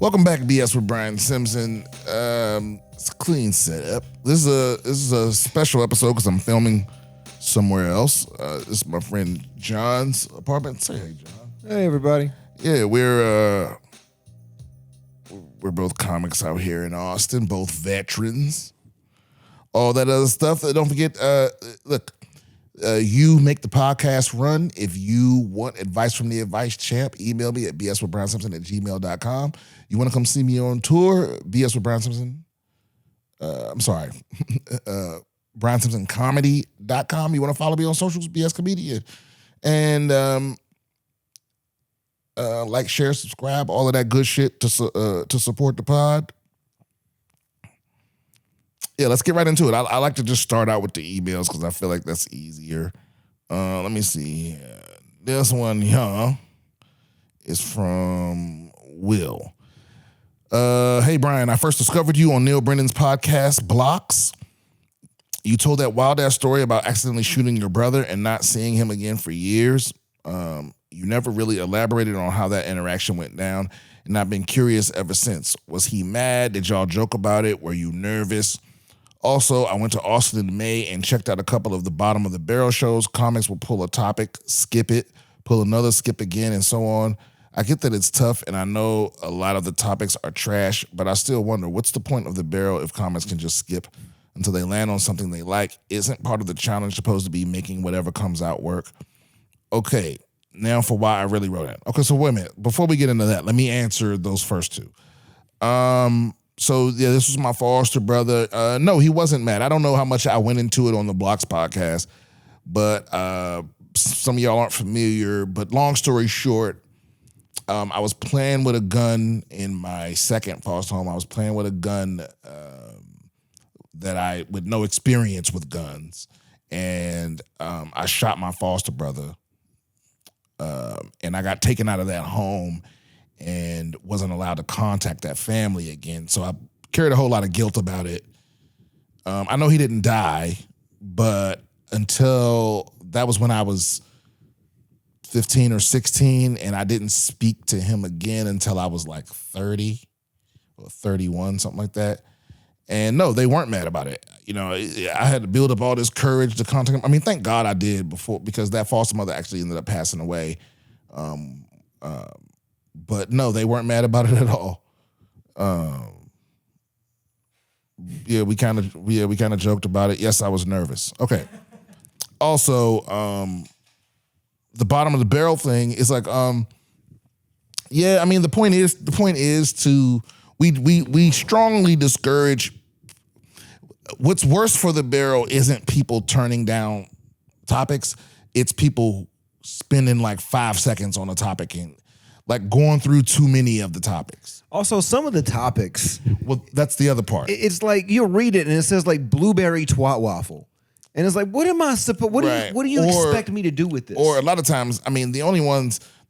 Welcome back to BS with Brian Simpson. It's a clean setup. This is a special episode because I'm filming somewhere else. This is my friend John's apartment. Say hey, John. Hey, everybody. Yeah, we're both comics out here in Austin, both veterans, all that other stuff. Don't forget, look, you make the podcast run. If you want advice from the advice champ, email me at bswithbriansimpson@gmail.com. You want to come see me on tour, BS with Brian Simpson. BrianSimpsonComedy.com. You want to follow me on socials, BS Comedian. And like, share, subscribe, all of that good shit to support the pod. Yeah, let's get right into it. I like to just start out with the emails because I feel like that's easier. Let me see. This one here is from Will. Hey, Brian, I first discovered you on Neil Brennan's podcast, Blocks. You told that wild-ass story about accidentally shooting your brother and not seeing him again for years. You never really elaborated on how that interaction went down, and I've been curious ever since. Was he mad? Did y'all joke about it? Were you nervous? Also, I went to Austin in May and checked out a couple of the Bottom of the Barrel shows. Comics will pull a topic, skip it, pull another, skip again, and so on. I get that it's tough, and I know a lot of the topics are trash, but I still wonder, what's the point of the barrel if comics can just skip until they land on something they like? Isn't part of the challenge supposed to be making whatever comes out work? Okay, now for why I really wrote it. Okay, so wait a minute. Before we get into that, let me answer those first two. So, yeah, this was my foster brother. No, he wasn't mad. I don't know how much I went into it on the Blocks podcast, but some of y'all aren't familiar. But long story short, I was playing with a gun in my second foster home. I was playing with a gun with no experience with guns. And I shot my foster brother. And I got taken out of that home and wasn't allowed to contact that family again. So I carried a whole lot of guilt about it. I know he didn't die, but until that was when I was 15 or 16, and I didn't speak to him again until I was like 30 or 31, something like that. And no, they weren't mad about it. You know, I had to build up all this courage to contact him. I mean, thank God I did before, because that foster mother actually ended up passing away. But no, they weren't mad about it at all. We kind of joked about it. Yes, I was nervous. Okay. Also, the Bottom of the Barrel thing is like, yeah, I mean, the point is we strongly discourage. What's worse for the barrel isn't people turning down topics. It's people spending like 5 seconds on a topic and like going through too many of the topics. Also, some of the topics. Well, that's the other part. It's like you'll read it and it says like blueberry twat waffle. And it's like, what am I supposed? What do you expect me to do with this? Or a lot of times, I mean, the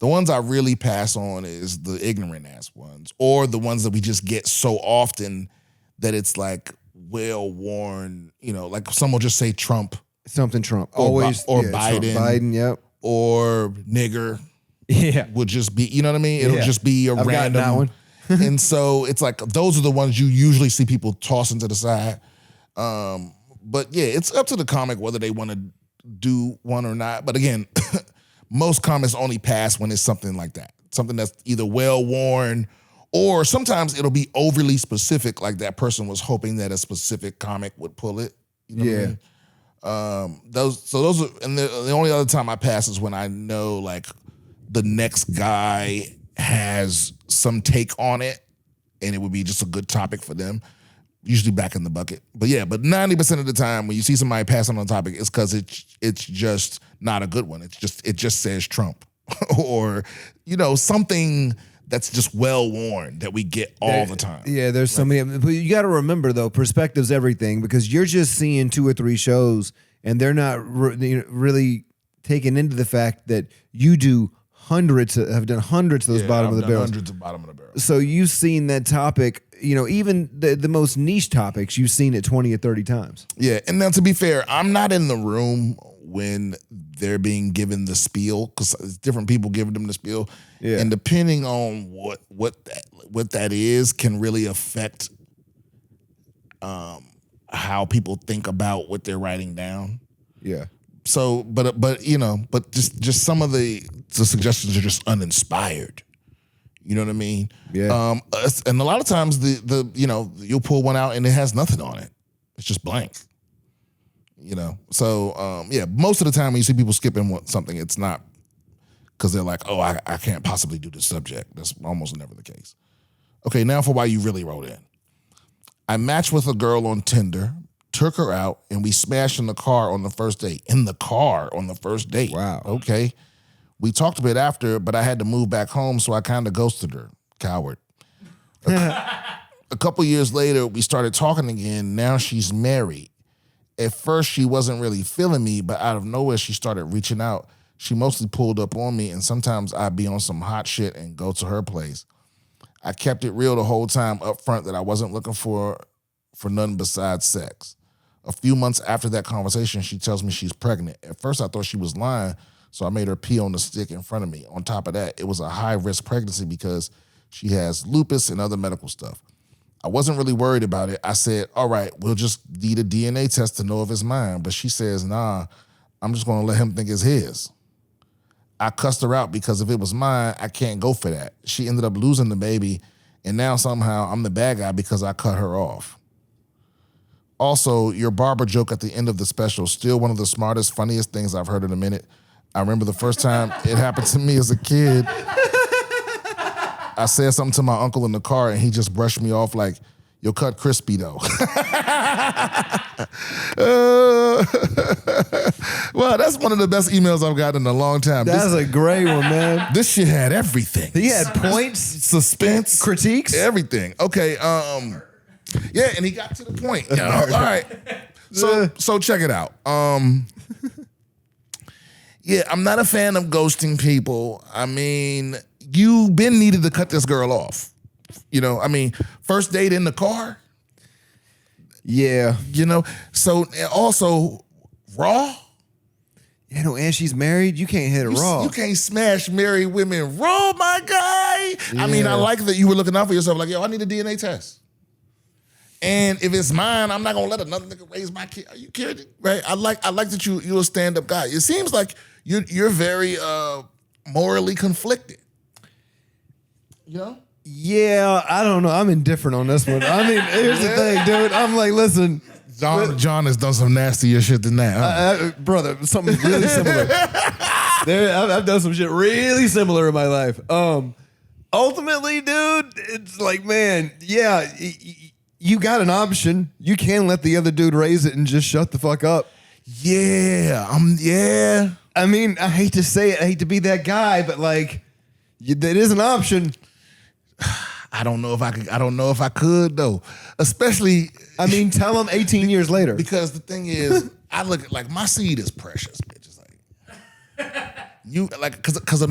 ones I really pass on is the ignorant ass ones, or the ones that we just get so often that it's like well worn. You know, like someone will just say Trump, something Trump, always, or Biden, Trump, Biden, yep, or nigger. Yeah, would just be, you know what I mean? It'll just be a random that one. And so it's like those are the ones you usually see people tossing to the side. But yeah, it's up to the comic whether they want to do one or not. But again, most comics only pass when it's something like that. Something that's either well-worn, or sometimes it'll be overly specific, like that person was hoping that a specific comic would pull it. You know what I mean? Those are, and the only other time I pass is when I know like the next guy has some take on it and it would be just a good topic for them. Usually back in the bucket. But yeah, but 90% of the time when you see somebody pass on a topic, it's because it's just not a good one. It just says Trump or, you know, something that's just well worn that we get all the time. Yeah, there's so many. But you got to remember though, perspective's everything, because you're just seeing 2 or 3 shows and they're not really taking into the fact that you have done hundreds of those bottom of the barrel. Hundreds of bottom of the barrel. So you've seen that topic, you know, even the most niche topics, you've seen it 20 or 30 times. Yeah, and now to be fair, I'm not in the room when they're being given the spiel, because different people giving them the spiel, and depending on what that is can really affect how people think about what they're writing down. Yeah. So, but just some of the suggestions are just uninspired. You know what I mean? Yeah. And a lot of times you'll pull one out and it has nothing on it. It's just blank. So most of the time when you see people skipping something, it's not because they're like, oh, I can't possibly do this subject. That's almost never the case. Okay, now for why you really wrote in. I matched with a girl on Tinder, took her out, and we smashed in the car on the first date. In the car on the first date. Wow. Okay. We talked a bit after, but I had to move back home, so I kind of ghosted her. Coward. A couple years later, we started talking again. Now she's married. At first, she wasn't really feeling me, but out of nowhere, she started reaching out. She mostly pulled up on me, and sometimes I'd be on some hot shit and go to her place. I kept it real the whole time up front that I wasn't looking for nothing besides sex. A few months after that conversation, she tells me she's pregnant. At first, I thought she was lying, so I made her pee on the stick in front of me. On top of that, it was a high-risk pregnancy because she has lupus and other medical stuff. I wasn't really worried about it. I said, all right, we'll just need a DNA test to know if it's mine. But she says, nah, I'm just going to let him think it's his. I cussed her out because if it was mine, I can't go for that. She ended up losing the baby, and now somehow I'm the bad guy because I cut her off. Also, your barber joke at the end of the special, still one of the smartest, funniest things I've heard in a minute. I remember the first time it happened to me as a kid. I said something to my uncle in the car, and he just brushed me off like, "You'll cut crispy, though." Well, that's one of the best emails I've gotten in a long time. That's a great one, man. This shit had everything. He had points, suspense, critiques, everything. Okay, yeah, and he got to the point. All right, so check it out. Yeah, I'm not a fan of ghosting people. I mean, you been needed to cut this girl off. First date in the car. Yeah. So also raw. And she's married. You can't hit her raw. You can't smash married women raw, my guy. Yeah. I mean, I like that you were looking out for yourself. Like, yo, I need a DNA test. And if it's mine, I'm not gonna let another nigga raise my kid. Are you kidding? Right? I like that you're a stand-up guy. It seems like you're very morally conflicted. Yeah, I don't know. I'm indifferent on this one. I mean, here's the thing, dude. I'm like, listen. Jon has done some nastier shit than that. Brother, something really similar. I've done some shit really similar in my life. Ultimately, dude, it's like, man, yeah, you got an option. You can let the other dude raise it and just shut the fuck up. Yeah, yeah. I mean, I hate to say it. I hate to be that guy, but like, that is an option. I don't know if I could though. Especially, I mean, tell him 18 years later. Because the thing is, I look at like my seed is precious, bitch. It's like you like because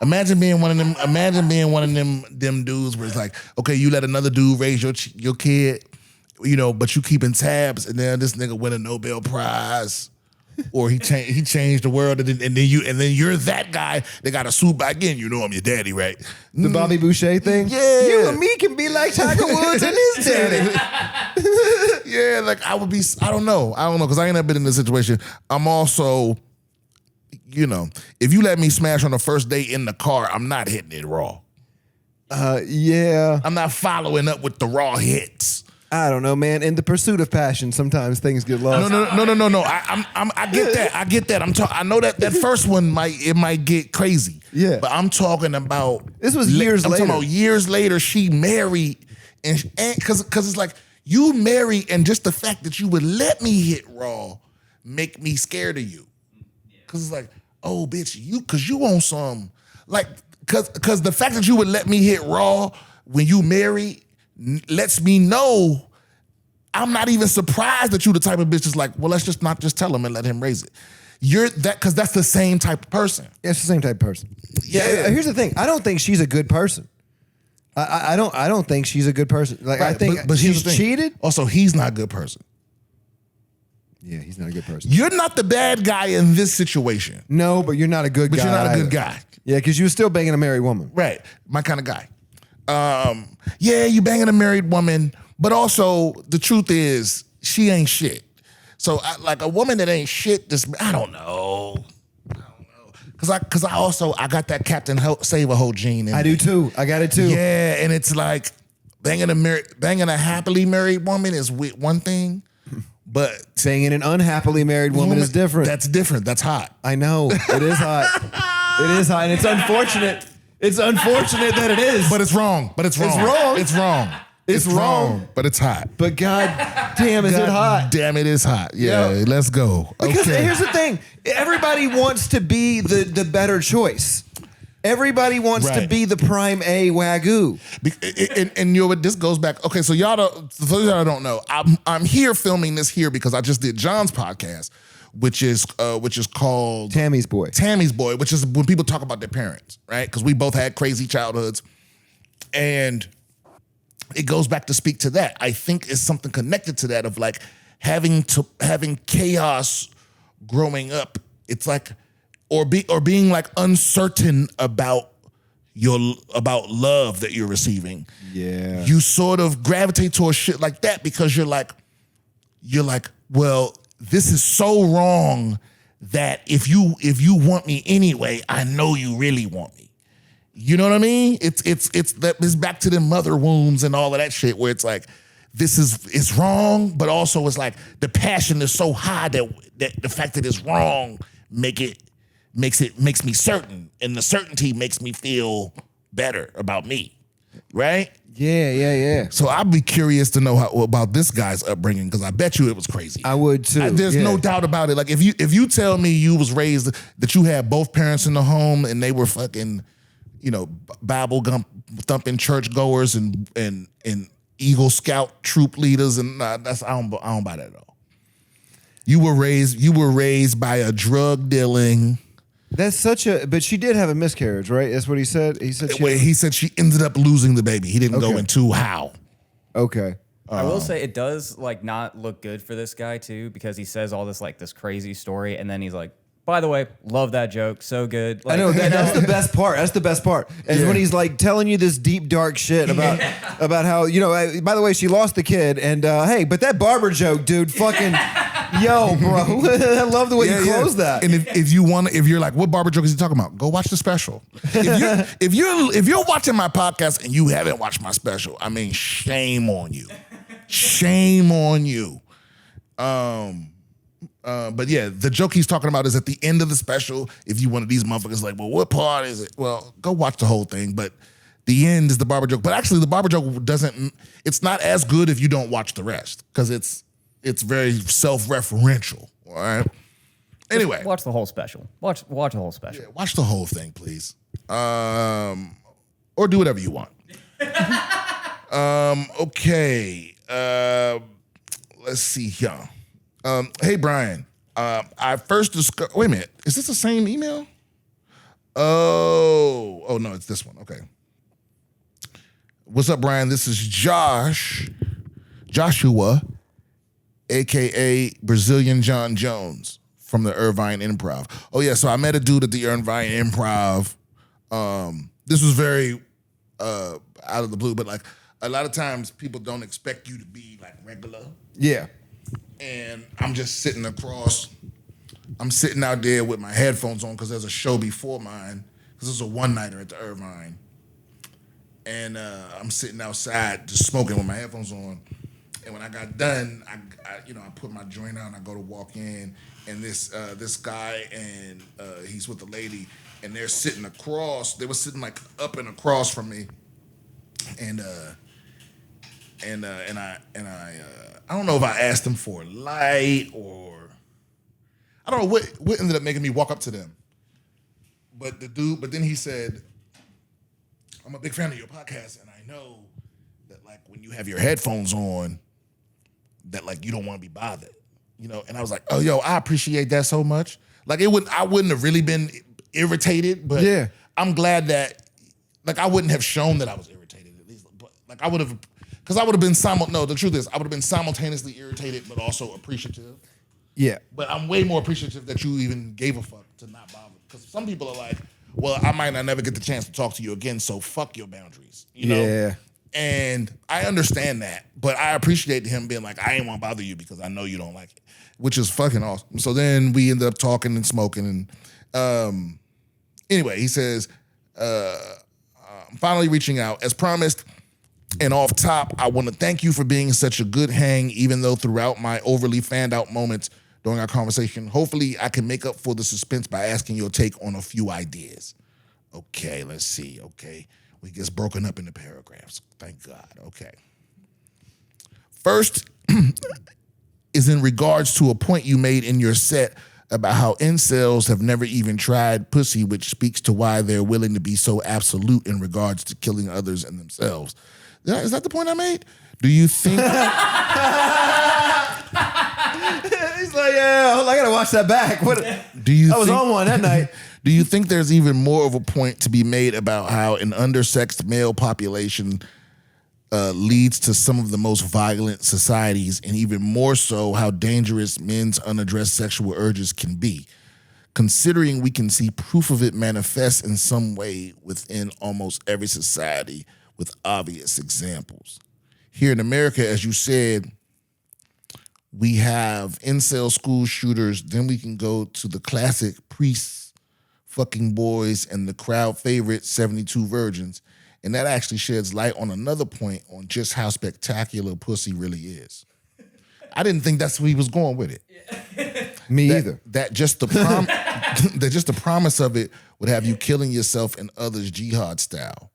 imagine being one of them. Imagine being one of them dudes where it's like, okay, you let another dude raise your kid, but you keeping tabs, and then this nigga win a Nobel Prize. Or he changed the world, and then you're that guy that got a suit back in. You know I'm your daddy, right? The Bobby Boucher thing. Yeah, you and me can be like Tiger Woods and his daddy. Yeah, like I would be. I don't know, because I ain't never been in this situation. I'm also, if you let me smash on the first date in the car, I'm not hitting it raw. Yeah, I'm not following up with the raw hits. I don't know, man. In the pursuit of passion, sometimes things get lost. No. I get that. I get that. I know that first one might get crazy. Yeah. But I'm talking about this was years later. I'm talking about years later. She married, and because it's like you married, and just the fact that you would let me hit raw make me scared of you. Because it's like, oh, bitch, because you on some like because the fact that you would let me hit raw when you married lets me know I'm not even surprised that you the type of bitch is like, well, let's just not just tell him and let him raise it. You're that because that's the same type of person. It's the same type of person. Yeah. Here's the thing. I don't think she's a good person. I don't think she's a good person. Like, right, I think but she's cheated. Also, he's not a good person. Yeah, he's not a good person. You're not the bad guy in this situation. No, but you're not a good guy. But you're not a either. good guy. Yeah, because you were still banging a married woman. Right. My kind of guy. Yeah, you banging a married woman, but also the truth is she ain't shit. So like a woman that ain't shit, I don't know. Cause I got that Captain Save-A-Ho gene in I me. do too. I got it too. Yeah, and it's like banging a happily married woman is one thing, but Banging an unhappily married woman is different. That's different. That's hot. I know. It is hot. It is hot, and it's unfortunate. It's unfortunate that it is. But it's wrong. It's wrong. It's wrong. But it's hot. But God damn, is it hot? Damn, it is hot. Yeah, let's go. Because okay. here's the thing. Everybody wants to be the better choice. Everybody wants to be the prime A Wagyu. And you know what? This goes back. Okay, so for those y'all don't know, I'm here filming this here because I just did Jon's podcast, which is called Tammy's Boy. Tammy's Boy, which is when people talk about their parents, right? Because we both had crazy childhoods, and it goes back to speak to that. I think it's something connected to that of like having chaos growing up. It's like or being like uncertain about love that you're receiving. Yeah. You sort of gravitate towards shit like that because you're like, well, this is so wrong that if you want me anyway, I know you really want me. You know what I mean? It's back to the mother wounds and all of that shit where it's like, it's wrong, but also it's like the passion is so high that the fact that it's wrong makes me certain, and the certainty makes me feel better about me, right? Yeah. So I'd be curious to know about this guy's upbringing because I bet you it was crazy. I would too. There's no doubt about it. Like if you tell me you was raised that you had both parents in the home and they were fucking, Bible thumping churchgoers and Eagle Scout troop leaders, and I don't buy that at all. You were raised by a drug dealing. That's but she did have a miscarriage, right? That's what he said. He said she ended up losing the baby. He didn't go into how. Okay. I will say it does not look good for this guy too, because he says all this this crazy story, and then he's like, by the way, love that joke, so good. I know that's the best part. That's the best part. And when he's telling you this deep dark shit about how by the way, she lost the kid, and hey, but that barber joke, dude, fucking yo, bro. I love the way you close that. And if you're like, what barber joke is he talking about? Go watch the special. If you're watching my podcast and you haven't watched my special, I mean, shame on you. Shame on you. But yeah, the joke he's talking about is at the end of the special. If you one of these motherfuckers like, well, what part is it? Well, go watch the whole thing. But the end is the barber joke. But actually, the barber joke it's not as good if you don't watch the rest because it's very self-referential. All right. Anyway, watch the whole special. Watch the whole special. Yeah, watch the whole thing, please. Or do whatever you want. Okay. Let's see here. Hey, Brian, I first discovered, wait a minute, is this the same email? Oh, no, it's this one, okay. What's up, Brian? This is Joshua, AKA Brazilian John Jones from the Irvine Improv. Oh yeah, so I met a dude at the Irvine Improv. This was very out of the blue, but a lot of times people don't expect you to be regular. Yeah. And I'm just sitting out there with my headphones on because there's a show before mine, because there's a one-nighter at the Irvine. And I'm sitting outside just smoking with my headphones on. And when I got done, I put my joint out and I go to walk in, and this guy and he's with the lady, and they're sitting across. They were sitting up and across from me, and I don't know if I asked them for a light or I don't know what ended up making me walk up to them. But then he said, I'm a big fan of your podcast, and I know that when you have your headphones on, that you don't want to be bothered. And I was like, oh yo, I appreciate that so much. I wouldn't have really been irritated, but yeah. I'm glad that I wouldn't have shown that I was irritated at least. But I would have, because I would have been the truth is I would have been simultaneously irritated but also appreciative. Yeah. But I'm way more appreciative that you even gave a fuck to not bother. Because some people are like, well, I might not never get the chance to talk to you again, so fuck your boundaries. You know? Yeah. And I understand that, but I appreciate him being like, I ain't want to bother you because I know you don't like it, which is fucking awesome. So then we ended up talking and smoking. And anyway, he says, I'm finally reaching out. As promised and off top, I want to thank you for being such a good hang, even though throughout my overly fanned out moments during our conversation, hopefully I can make up for the suspense by asking your take on a few ideas. Okay, let's see. Okay. We gets broken up into paragraphs. Thank God. Okay. First is in regards to a point you made in your set about how incels have never even tried pussy, which speaks to why they're willing to be so absolute in regards to killing others and themselves. Is that the point I made? Do you think... He's like, yeah, I gotta watch that back. I was on one that night. Do you think there's even more of a point to be made about how an undersexed male population leads to some of the most violent societies, and even more so how dangerous men's unaddressed sexual urges can be, considering we can see proof of it manifest in some way within almost every society with obvious examples? Here in America, as you said, we have incel school shooters, then we can go to the classic priests, fucking boys, and the crowd favorite 72 virgins. And that actually sheds light on another point on just how spectacular pussy really is. I didn't think that's where he was going with it. Me either. That just the promise of it would have you killing yourself and others jihad style.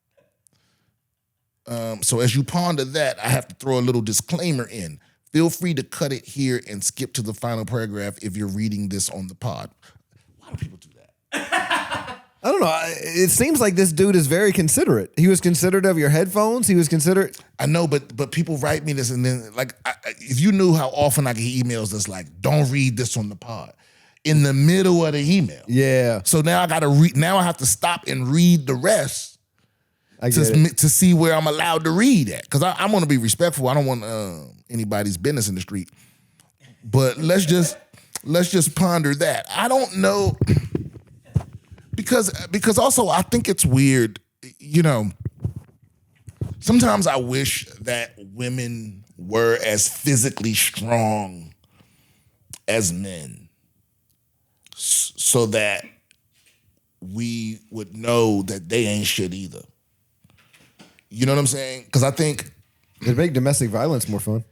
So as you ponder that, I have to throw a little disclaimer in. Feel free to cut it here and skip to the final paragraph if you're reading this on the pod. Why do people do that? I don't know. It seems like this dude is very considerate. He was considerate of your headphones. He was considerate. I know, but people write me this, and then like, if you knew how often I get emails that's like, "Don't read this on the pod," in the middle of the email. Yeah. So now I got to read. Now I have to stop and read the rest to see where I'm allowed to read at, because I want to be respectful. I don't want anybody's business in the street. But let's just ponder that. I don't know. Because also I think it's weird, you know, sometimes I wish that women were as physically strong as men so that we would know that they ain't shit either. You know what I'm saying? Because I think... It'd make domestic violence more fun.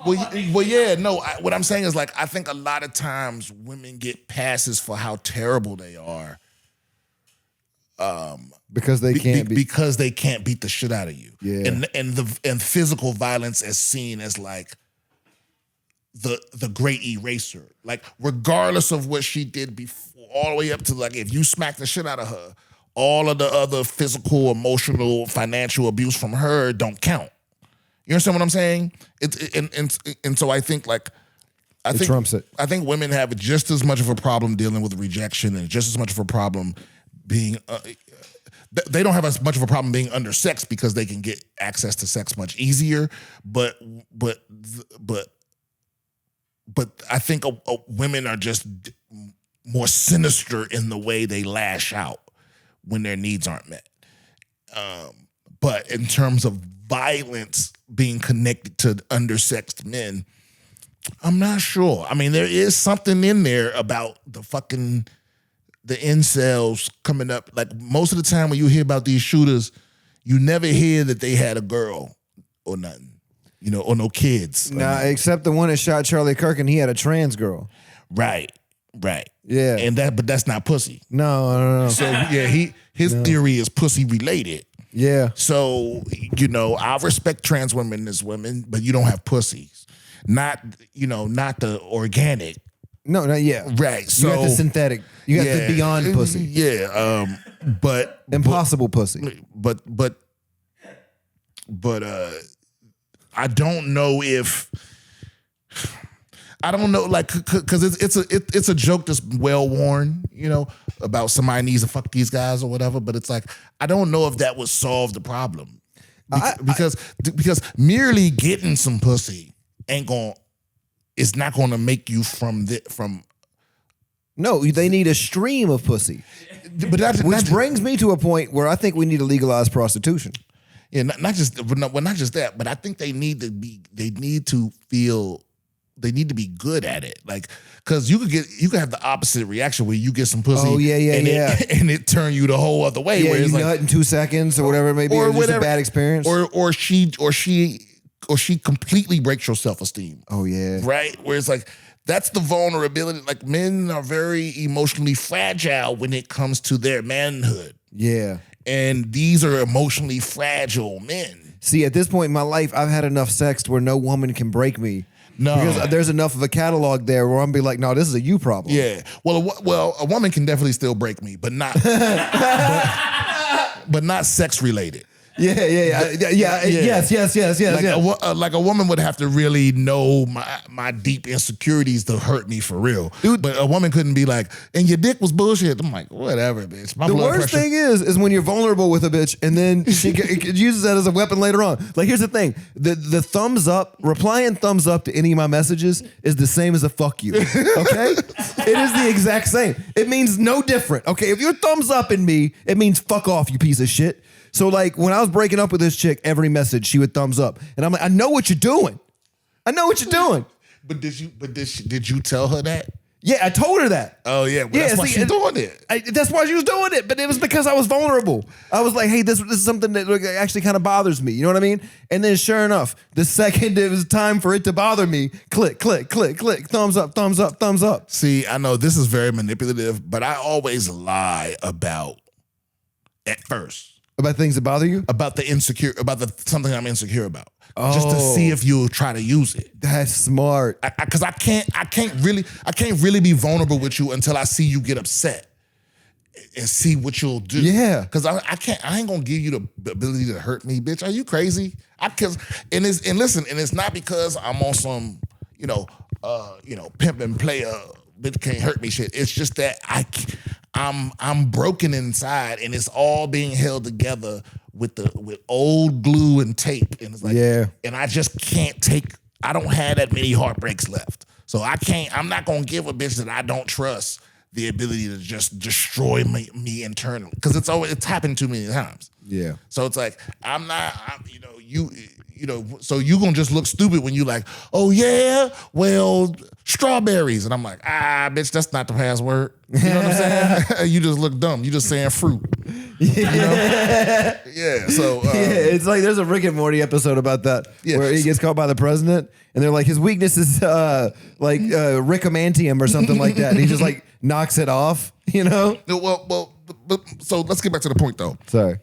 Well, yeah, no, what I'm saying is, like, I think a lot of times women get passes for how terrible they are. Because they can't because they can't beat the shit out of you. Yeah. And physical violence is seen as like the great eraser. Like, regardless of what she did before, all the way up to, like, if you smack the shit out of her, all of the other physical, emotional, financial abuse from her don't count. You understand what I'm saying? And so I think, like, I think trumps it. I think women have just as much of a problem dealing with rejection and just as much of a problem being they don't have as much of a problem being undersexed because they can get access to sex much easier. But I think women are just more sinister in the way they lash out when their needs aren't met. But in terms of violence being connected to undersexed men, I'm not sure. I mean, there is something in there about the incels coming up. Like, most of the time when you hear about these shooters, you never hear that they had a girl or nothing, you know, or no kids. Nah, except the one that shot Charlie Kirk, and he had a trans girl. Right. Yeah. But that's not pussy. No. So yeah, his theory is pussy related. Yeah. So, you know, I respect trans women as women, but you don't have pussies. Not the organic. No, not yet. Right. So you got the synthetic. You got the beyond pussy. Yeah. But impossible pussy. But I don't know if like, because it's a joke that's well worn, you know, about somebody needs to fuck these guys or whatever. But it's like, I don't know if that would solve the problem because merely getting some pussy ain't gonna is not going to make you from. No, they need a stream of pussy. But Which brings me to a point where I think we need to legalize prostitution. Yeah, not just that, but I think they need to be good at it. Like, cause you could have the opposite reaction where you get some pussy. Oh, yeah. And it turn you the whole other way. Yeah, where it's you like, nut in 2 seconds or whatever it may be. Or just a bad experience. Or she completely breaks your self-esteem. Oh yeah. Right? Where it's like, that's the vulnerability. Like, men are very emotionally fragile when it comes to their manhood. Yeah. And these are emotionally fragile men. See, at this point in my life, I've had enough sex where no woman can break me. No. Because there's enough of a catalog there where I'm be like, no, this is a you problem. Yeah. Well, a woman can definitely still break me, but not but not sex related. Yeah. Yes. Like a woman would have to really know my deep insecurities to hurt me for real. Dude, but a woman couldn't be like, and your dick was bullshit. I'm like, whatever, bitch. My the blood worst pressure. thing is when you're vulnerable with a bitch and then she uses that as a weapon later on. Like, here's the thing. The thumbs up, replying thumbs up to any of my messages is the same as a fuck you. Okay? It is the exact same. It means no different. Okay? If you're thumbs up in me, it means fuck off, you piece of shit. So, like, when I was breaking up with this chick, every message she would thumbs up, and I'm like, I know what you're doing. But did you tell her that? Yeah, I told her that. Oh yeah, well, that's why she's doing it. That's why she was doing it. But it was because I was vulnerable. I was like, hey, this is something that actually kind of bothers me. You know what I mean? And then sure enough, the second it was time for it to bother me, click, thumbs up. See, I know this is very manipulative, but I always lie at first. About things that bother you? About something I'm insecure about. Just to see if you'll try to use it. That's smart. Because I can't really be vulnerable with you until I see you get upset and see what you'll do. Yeah. Because I ain't gonna give you the ability to hurt me, bitch. Are you crazy? And it's not because I'm on some, pimp and player, bitch can't hurt me shit. It's just that I'm broken inside, and it's all being held together with old glue and tape, and it's like, and I just can't take. I don't have that many heartbreaks left, so I'm not gonna give a bitch that I don't trust the ability to just destroy me internally, because it's happened too many times. Yeah. So it's like so you gonna just look stupid when you like, oh yeah, well, strawberries. And I'm like, bitch, that's not the password. You know what I'm saying? You just look dumb. You just saying fruit. Yeah. So it's like there's a Rick and Morty episode about that where he gets caught by the president and they're like, his weakness is rickamantium or something like that. And he just like knocks it off, Well, so let's get back to the point though. Sorry.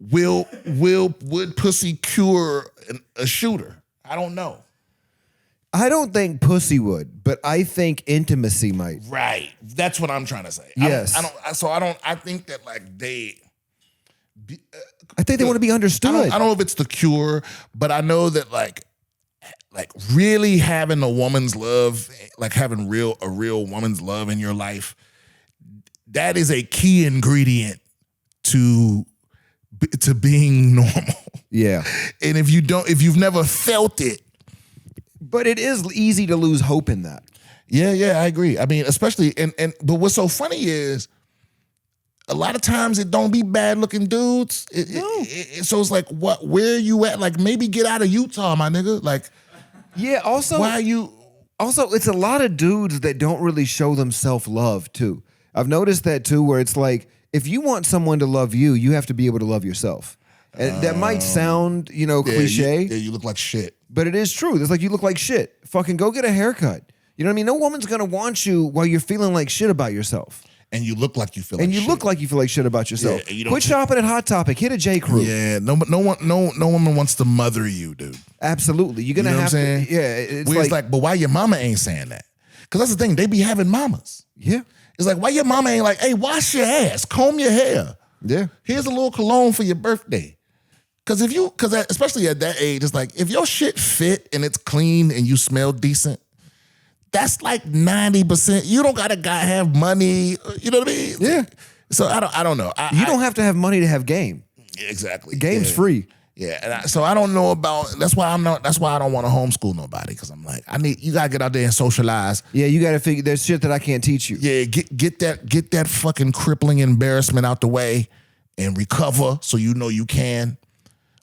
Would pussy cure a shooter? I don't know. I don't think pussy would, but I think intimacy might. Right. That's what I'm trying to say. Yes. I think that like they. I think they want to be understood. I don't know if it's the cure, but I know that like really having a woman's love, like having a real woman's love in your life, that is a key ingredient to being normal. Yeah. And if you've never felt it. But it is easy to lose hope in that. Yeah, I agree. I mean, especially but what's so funny is a lot of times it don't be bad looking dudes. So it's like, where you at? Like, maybe get out of Utah, my nigga. Like, yeah, also why are you also it's a lot of dudes that don't really show them self-love too. I've noticed that too, where it's like, if you want someone to love you, you have to be able to love yourself. And that might sound, cliche. You look like shit. But it is true. It's like, you look like shit. Fucking go get a haircut. You know what I mean? No woman's going to want you while you're feeling like shit about yourself. And you look like you feel like shit. And you look like you feel like shit about yourself. Yeah, quit shopping at Hot Topic. Hit a J. Crew. Yeah, no woman wants to mother you, dude. Absolutely. You're going to have to. Yeah. It's like, but why your mama ain't saying that? Because that's the thing. They be having mamas. Yeah. It's like, why your mama ain't like, hey, wash your ass, comb your hair. Yeah. Here's a little cologne for your birthday. Because especially at that age, it's like, if your shit fit and it's clean and you smell decent, that's like 90%. You don't gotta have money. You know what I mean? Yeah. So I don't know. You don't have to have money to have game. Exactly. Game's free. Yeah, and so I don't know about. That's why I'm not. That's why I don't want to homeschool nobody because I'm like, you gotta get out there and socialize. Yeah, you gotta figure. There's shit that I can't teach you. Yeah, get that fucking crippling embarrassment out the way and recover so you know you can.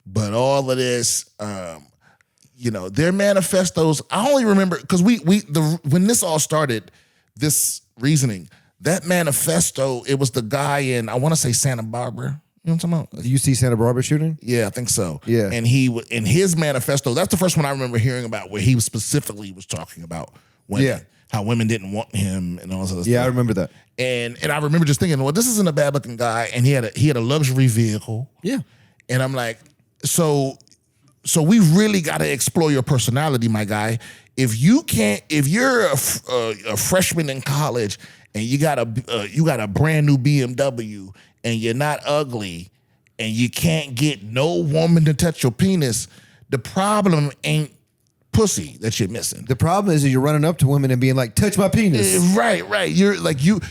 But all of this, their manifestos. I only remember because when this all started, this reasoning, that manifesto. It was the guy in I want to say Santa Barbara. You know what I'm talking about? Do you see Santa Barbara shooting? Yeah, I think so. Yeah. And he in his manifesto, that's the first one I remember hearing about where he was specifically talking about women, Yeah. how women didn't want him and all this other stuff. Yeah, I remember that. And I remember just thinking, well, this isn't a bad looking guy, and he had a luxury vehicle. Yeah. And I'm like, so we really got to explore your personality, my guy. If you're a freshman in college and you got a brand new BMW and you're not ugly and you can't get no woman to touch your penis, the problem ain't pussy that you're missing. The problem is that you're running up to women and being like, touch my penis. Right. You're like you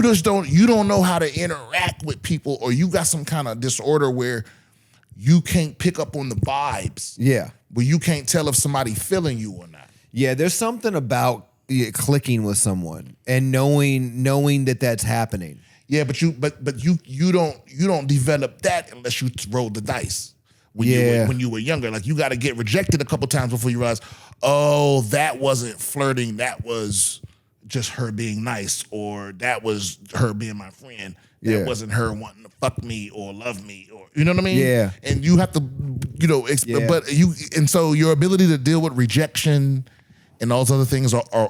just don't know how to interact with people, or you got some kind of disorder where you can't pick up on the vibes. Yeah. Where you can't tell if somebody feeling you or not. Yeah, there's something about clicking with someone and knowing that that's happening. Yeah, but you don't develop that unless you roll the dice. When you were younger, like you got to get rejected a couple times before you realize, oh, that wasn't flirting, that was just her being nice, or that was her being my friend. That wasn't her wanting to fuck me or love me, or you know what I mean? Yeah. And you have to, so your ability to deal with rejection and all those other things are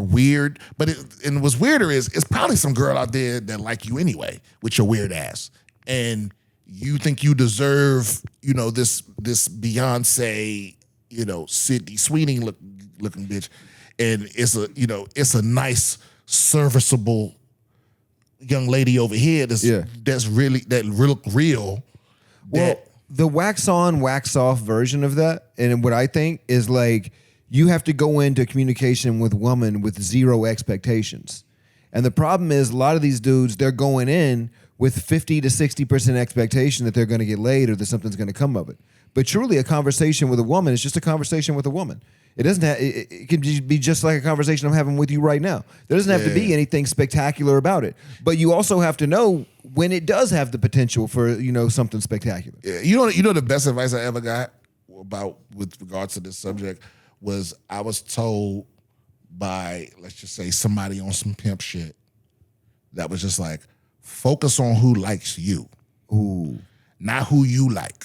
weird. But what's weirder is it's probably some girl out there that like you anyway with your weird ass, and you think you deserve, this Beyonce, Sydney Sweeney looking bitch, and it's a nice, serviceable young lady over here that's really real. Well, the wax on, wax off version of that, and what I think is like you have to go into communication with women with zero expectations. And the problem is a lot of these dudes, they're going in with 50 to 60% expectation that they're going to get laid or that something's going to come of it. But truly a conversation with a woman is just a conversation with a woman. It doesn't have, it can be just like a conversation I'm having with you right now. There doesn't have to be anything spectacular about it. But you also have to know when it does have the potential for, something spectacular. Yeah. You know the best advice I ever got with regards to this subject was I was told by, let's just say, somebody on some pimp shit that was just like, focus on who likes you. Ooh. Not who you like.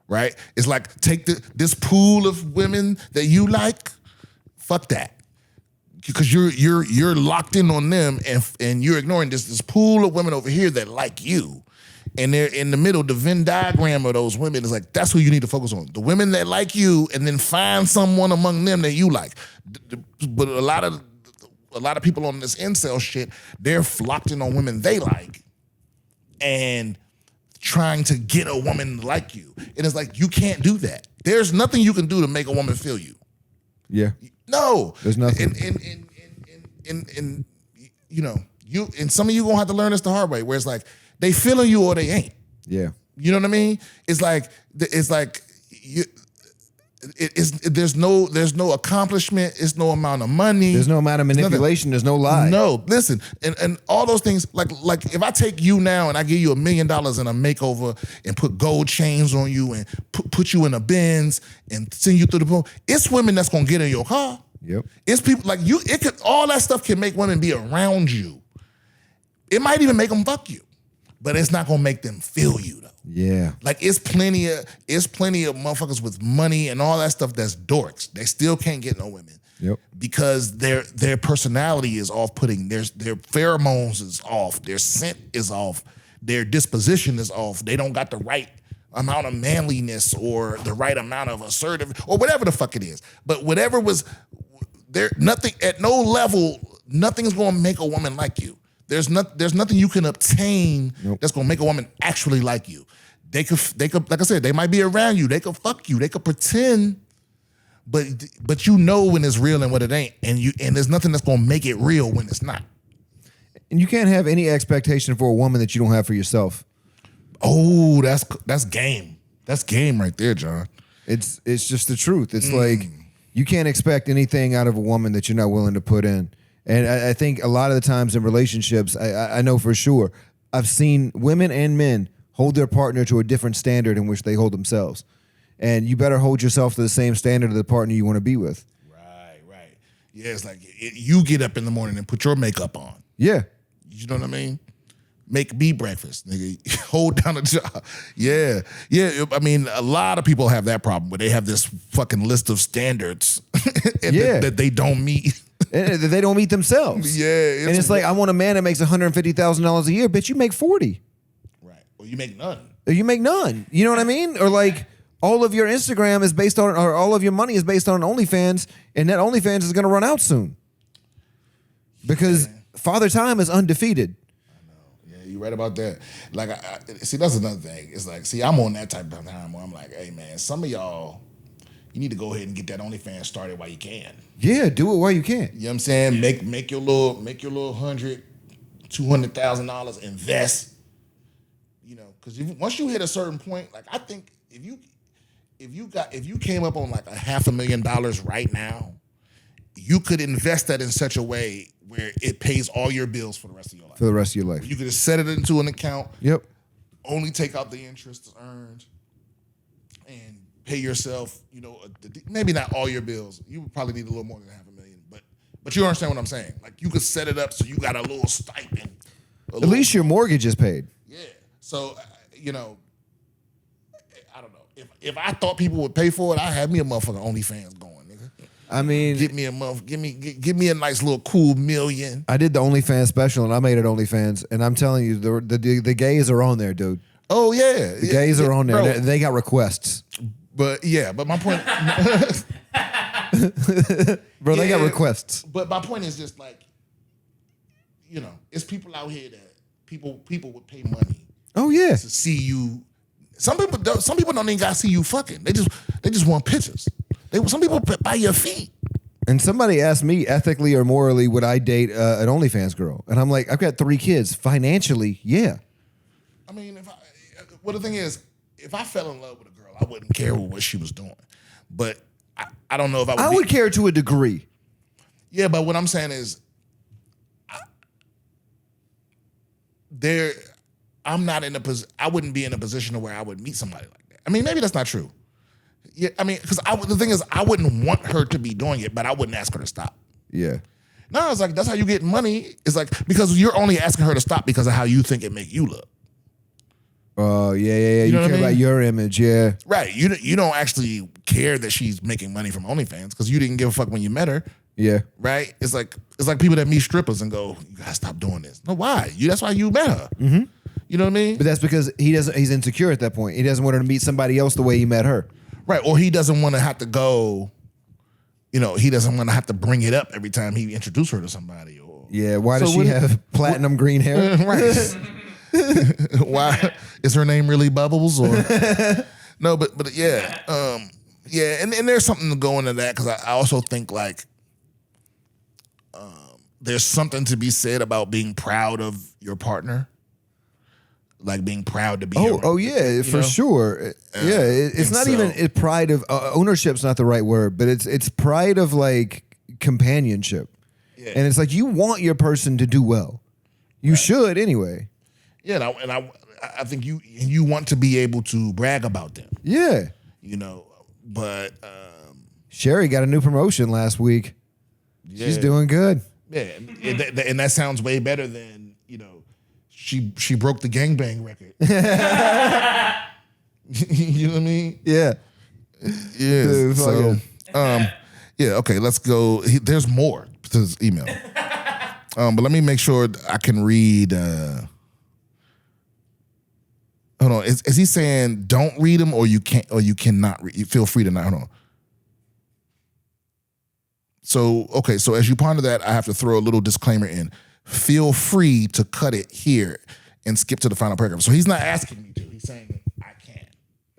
Right? It's like, take this pool of women that you like, fuck that. Because you're locked in on them and you're ignoring this pool of women over here that like you. And they're in the middle, the Venn diagram of those women is like, that's who you need to focus on. The women that like you, and then find someone among them that you like. But a lot of people on this incel shit, they're locked in on women they like and trying to get a woman to like you. And it's like, you can't do that. There's nothing you can do to make a woman feel you. Yeah. No. There's nothing. And some of you gonna have to learn this the hard way, where it's like, they feeling you or they ain't. Yeah. You know what I mean? It's like there's no accomplishment. It's no amount of money. There's no amount of manipulation. There's no lie. No, listen, and all those things. Like if I take you now and I give you $1 million in a makeover and put gold chains on you and put you in a Benz and send you through the pool, it's women that's gonna get in your car. Yep. It's people like you. All that stuff can make women be around you. It might even make them fuck you. But it's not gonna make them feel you though. Yeah. Like it's plenty of motherfuckers with money and all that stuff that's dorks. They still can't get no women. Yep. Because their personality is off-putting. Their pheromones is off. Their scent is off. Their disposition is off. They don't got the right amount of manliness or the right amount of assertive or whatever the fuck it is. But whatever was there, nothing at no level, nothing's gonna make a woman like you. There's nothing you can obtain that's gonna make a woman actually like you. They could, like I said, they might be around you. They could fuck you. They could pretend, but you know when it's real and what it ain't, and there's nothing that's gonna make it real when it's not. And you can't have any expectation for a woman that you don't have for yourself. Oh, that's game. That's game right there, John. It's just the truth. It's like you can't expect anything out of a woman that you're not willing to put in. And I think a lot of the times in relationships, I know for sure, I've seen women and men hold their partner to a different standard in which they hold themselves. And you better hold yourself to the same standard of the partner you want to be with. Right. Yeah, it's like you get up in the morning and put your makeup on. Yeah. You know what I mean? Make me breakfast, nigga. Hold down a job. Yeah. I mean, a lot of people have that problem where they have this fucking list of standards that they don't meet. And they don't meet themselves. Yeah. And it's like, I want a man that makes $150,000 a year. Bitch, you make 40. Right. Or you make none. You know what I mean? Or like all of your Instagram is based on, or all of your money is based on OnlyFans, and that OnlyFans is going to run out soon. Because Father Time is undefeated. You're right about that. Like, see, that's another thing. It's like, see, I'm on that type of time where I'm like, hey, man, some of y'all, you need to go ahead and get that OnlyFans started while you can. Yeah, do it while you can. You know what I'm saying? Make your little $100,000, $200,000 invest. You know, because once you hit a certain point, like I think if you came up on like $500,000 right now, you could invest that in such a way where it pays all your bills for the rest of your life. For the rest of your life. You could just set it into an account. Yep. Only take out the interest earned and pay yourself, you know, maybe not all your bills. You would probably need a little more than $500,000, but you understand what I'm saying. Like you could set it up so you got a little stipend. At least your mortgage is paid. Yeah. So, you know, I don't know. If I thought people would pay for it, I'd have me a motherfucking OnlyFans going, nigga. I mean, give me a nice little cool million. I did the OnlyFans special and I made it OnlyFans, and I'm telling you, the gays are on there, dude. Oh yeah, the gays are on there. They got requests. But my point, bro, they got requests. But my point is just like, you know, it's people out here that people would pay money. Oh yeah, to see you. Some people don't even gotta see you fucking. They just want pictures. Some people buy your feet. And somebody asked me, ethically or morally, would I date an OnlyFans girl? And I'm like, I've got 3 kids. Financially, yeah. I mean, the thing is, if I fell in love with a girl, I wouldn't care what she was doing. But I don't know if I would care to a degree. Yeah, but what I'm saying is, I'm not in I wouldn't be in a position where I would meet somebody like that. I mean, maybe that's not true. Yeah, I mean, because the thing is, I wouldn't want her to be doing it, but I wouldn't ask her to stop. Yeah. No, it's like, that's how you get money. It's like, because you're only asking her to stop because of how you think it make you look. Oh, yeah. You care about your image, yeah. Right. You don't actually care that she's making money from OnlyFans because you didn't give a fuck when you met her. Yeah. Right? It's like people that meet strippers and go, you gotta stop doing this. No, why? That's why you met her. Mm-hmm. You know what I mean? But that's because he's insecure at that point. He doesn't want her to meet somebody else the way he met her. Right. Or he doesn't want to have to go, you know, he doesn't want to have to bring it up every time he introduces her to somebody. Yeah, why does she have platinum green hair? Right. Why? Is her name really Bubbles? Or no, but yeah. And there's something to go into that because I also think like there's something to be said about being proud of your partner. Like being proud to be. For sure. It's not even pride of ownership's not the right word, but it's pride of like companionship. Yeah. And it's like you want your person to do well. You should anyway. Yeah, and I think you want to be able to brag about them. Yeah. You know, but Sherry got a new promotion last week. Yeah. She's doing good. Yeah, and that sounds way better than, you know, she broke the gangbang record. You know what I mean? Yeah. Yeah. Dude, so, okay, let's go. There's more to this email. But let me make sure I can read. Hold on. Is he saying don't read them or you can't or you cannot read? You feel free to not. Hold on. So, okay, so as you ponder that, I have to throw a little disclaimer in. Feel free to cut it here and skip to the final paragraph. So he's not asking me to. He's saying I can.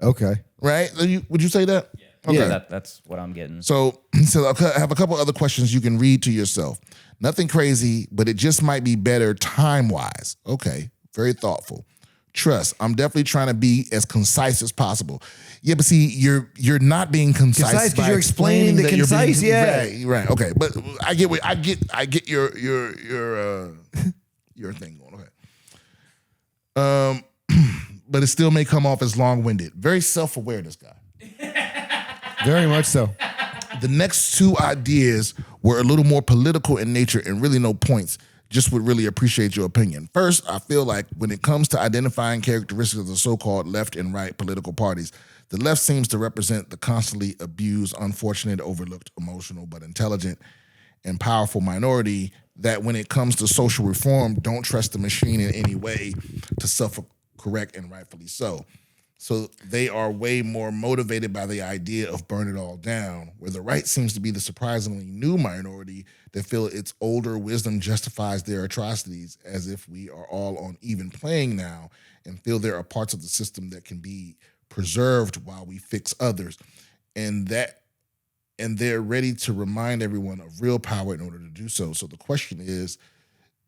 Okay. Right? Would you say that? Yeah. Okay. Yeah, that's what I'm getting. So I have a couple other questions you can read to yourself. Nothing crazy, but it just might be better time-wise. Okay. Very thoughtful. Trust. I'm definitely trying to be as concise as possible. Yeah, but see, you're not being concise because you're explaining the that you're concise. being, right. Okay, but I get your thing going. Okay. But it still may come off as long-winded. Very self-aware, this guy. Very much so. The next two ideas were a little more political in nature and really no points. Just would really appreciate your opinion. First, I feel like when it comes to identifying characteristics of the so-called left and right political parties, the left seems to represent the constantly abused, unfortunate, overlooked, emotional, but intelligent and powerful minority that when it comes to social reform, don't trust the machine in any way to self-correct, and rightfully so. So they are way more motivated by the idea of burn it all down, where the right seems to be the surprisingly new minority that feel its older wisdom justifies their atrocities, as if we are all on even playing now and feel there are parts of the system that can be preserved while we fix others. And they're ready to remind everyone of real power in order to do so. So the question is,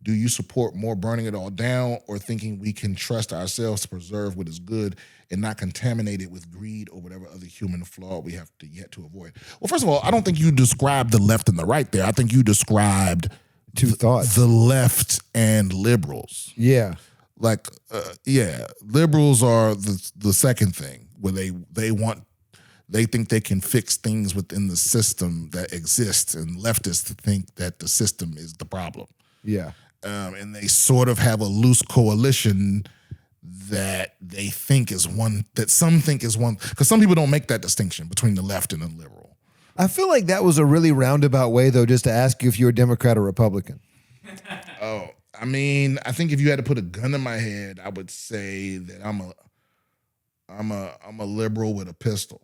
do you support more burning it all down or thinking we can trust ourselves to preserve what is good and not contaminate it with greed or whatever other human flaw we have yet to avoid? Well, first of all, I don't think you described the left and the right there. I think you described Two thoughts. the left and liberals. Yeah. Like, liberals are the second thing where they think they can fix things within the system that exists, and leftists think that the system is the problem. Yeah. And they sort of have a loose coalition that they think is one, that some think is one, because some people don't make that distinction between the left and the liberal. I feel like that was a really roundabout way, though, just to ask you if you're a Democrat or Republican. Oh, I mean, I think if you had to put a gun in my head, I would say that I'm a liberal with a pistol.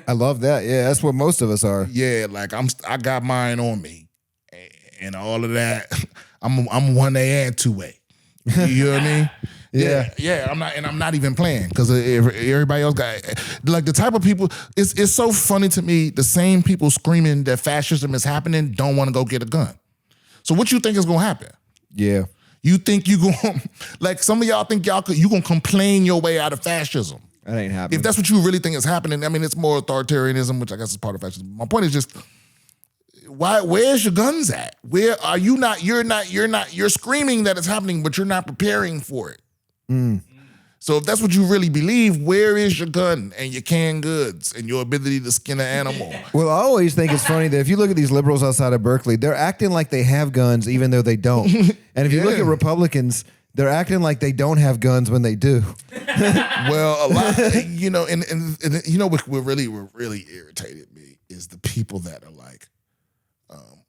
I love that. Yeah, that's what most of us are. Yeah, like I got mine on me, and all of that. I'm 1A and 2A. You know what I mean? Yeah. I'm not even playing because everybody else got like the type of people. It's so funny to me. The same people screaming that fascism is happening don't want to go get a gun. So what you think is gonna happen? Yeah. You think you gonna like some of y'all think you gonna complain your way out of fascism? That ain't happening. If that's what you really think is happening, I mean, it's more authoritarianism, which I guess is part of fascism. My point is just, where's your guns at? Where are you not? You're screaming that it's happening, but you're not preparing for it. So if that's what you really believe, where is your gun and your canned goods and your ability to skin an animal? Well, I always think it's funny that if you look at these liberals outside of Berkeley, they're acting like they have guns even though they don't. And if you look at Republicans, they're acting like they don't have guns when they do. Well, a lot, and you know what really irritated me is the people that are like,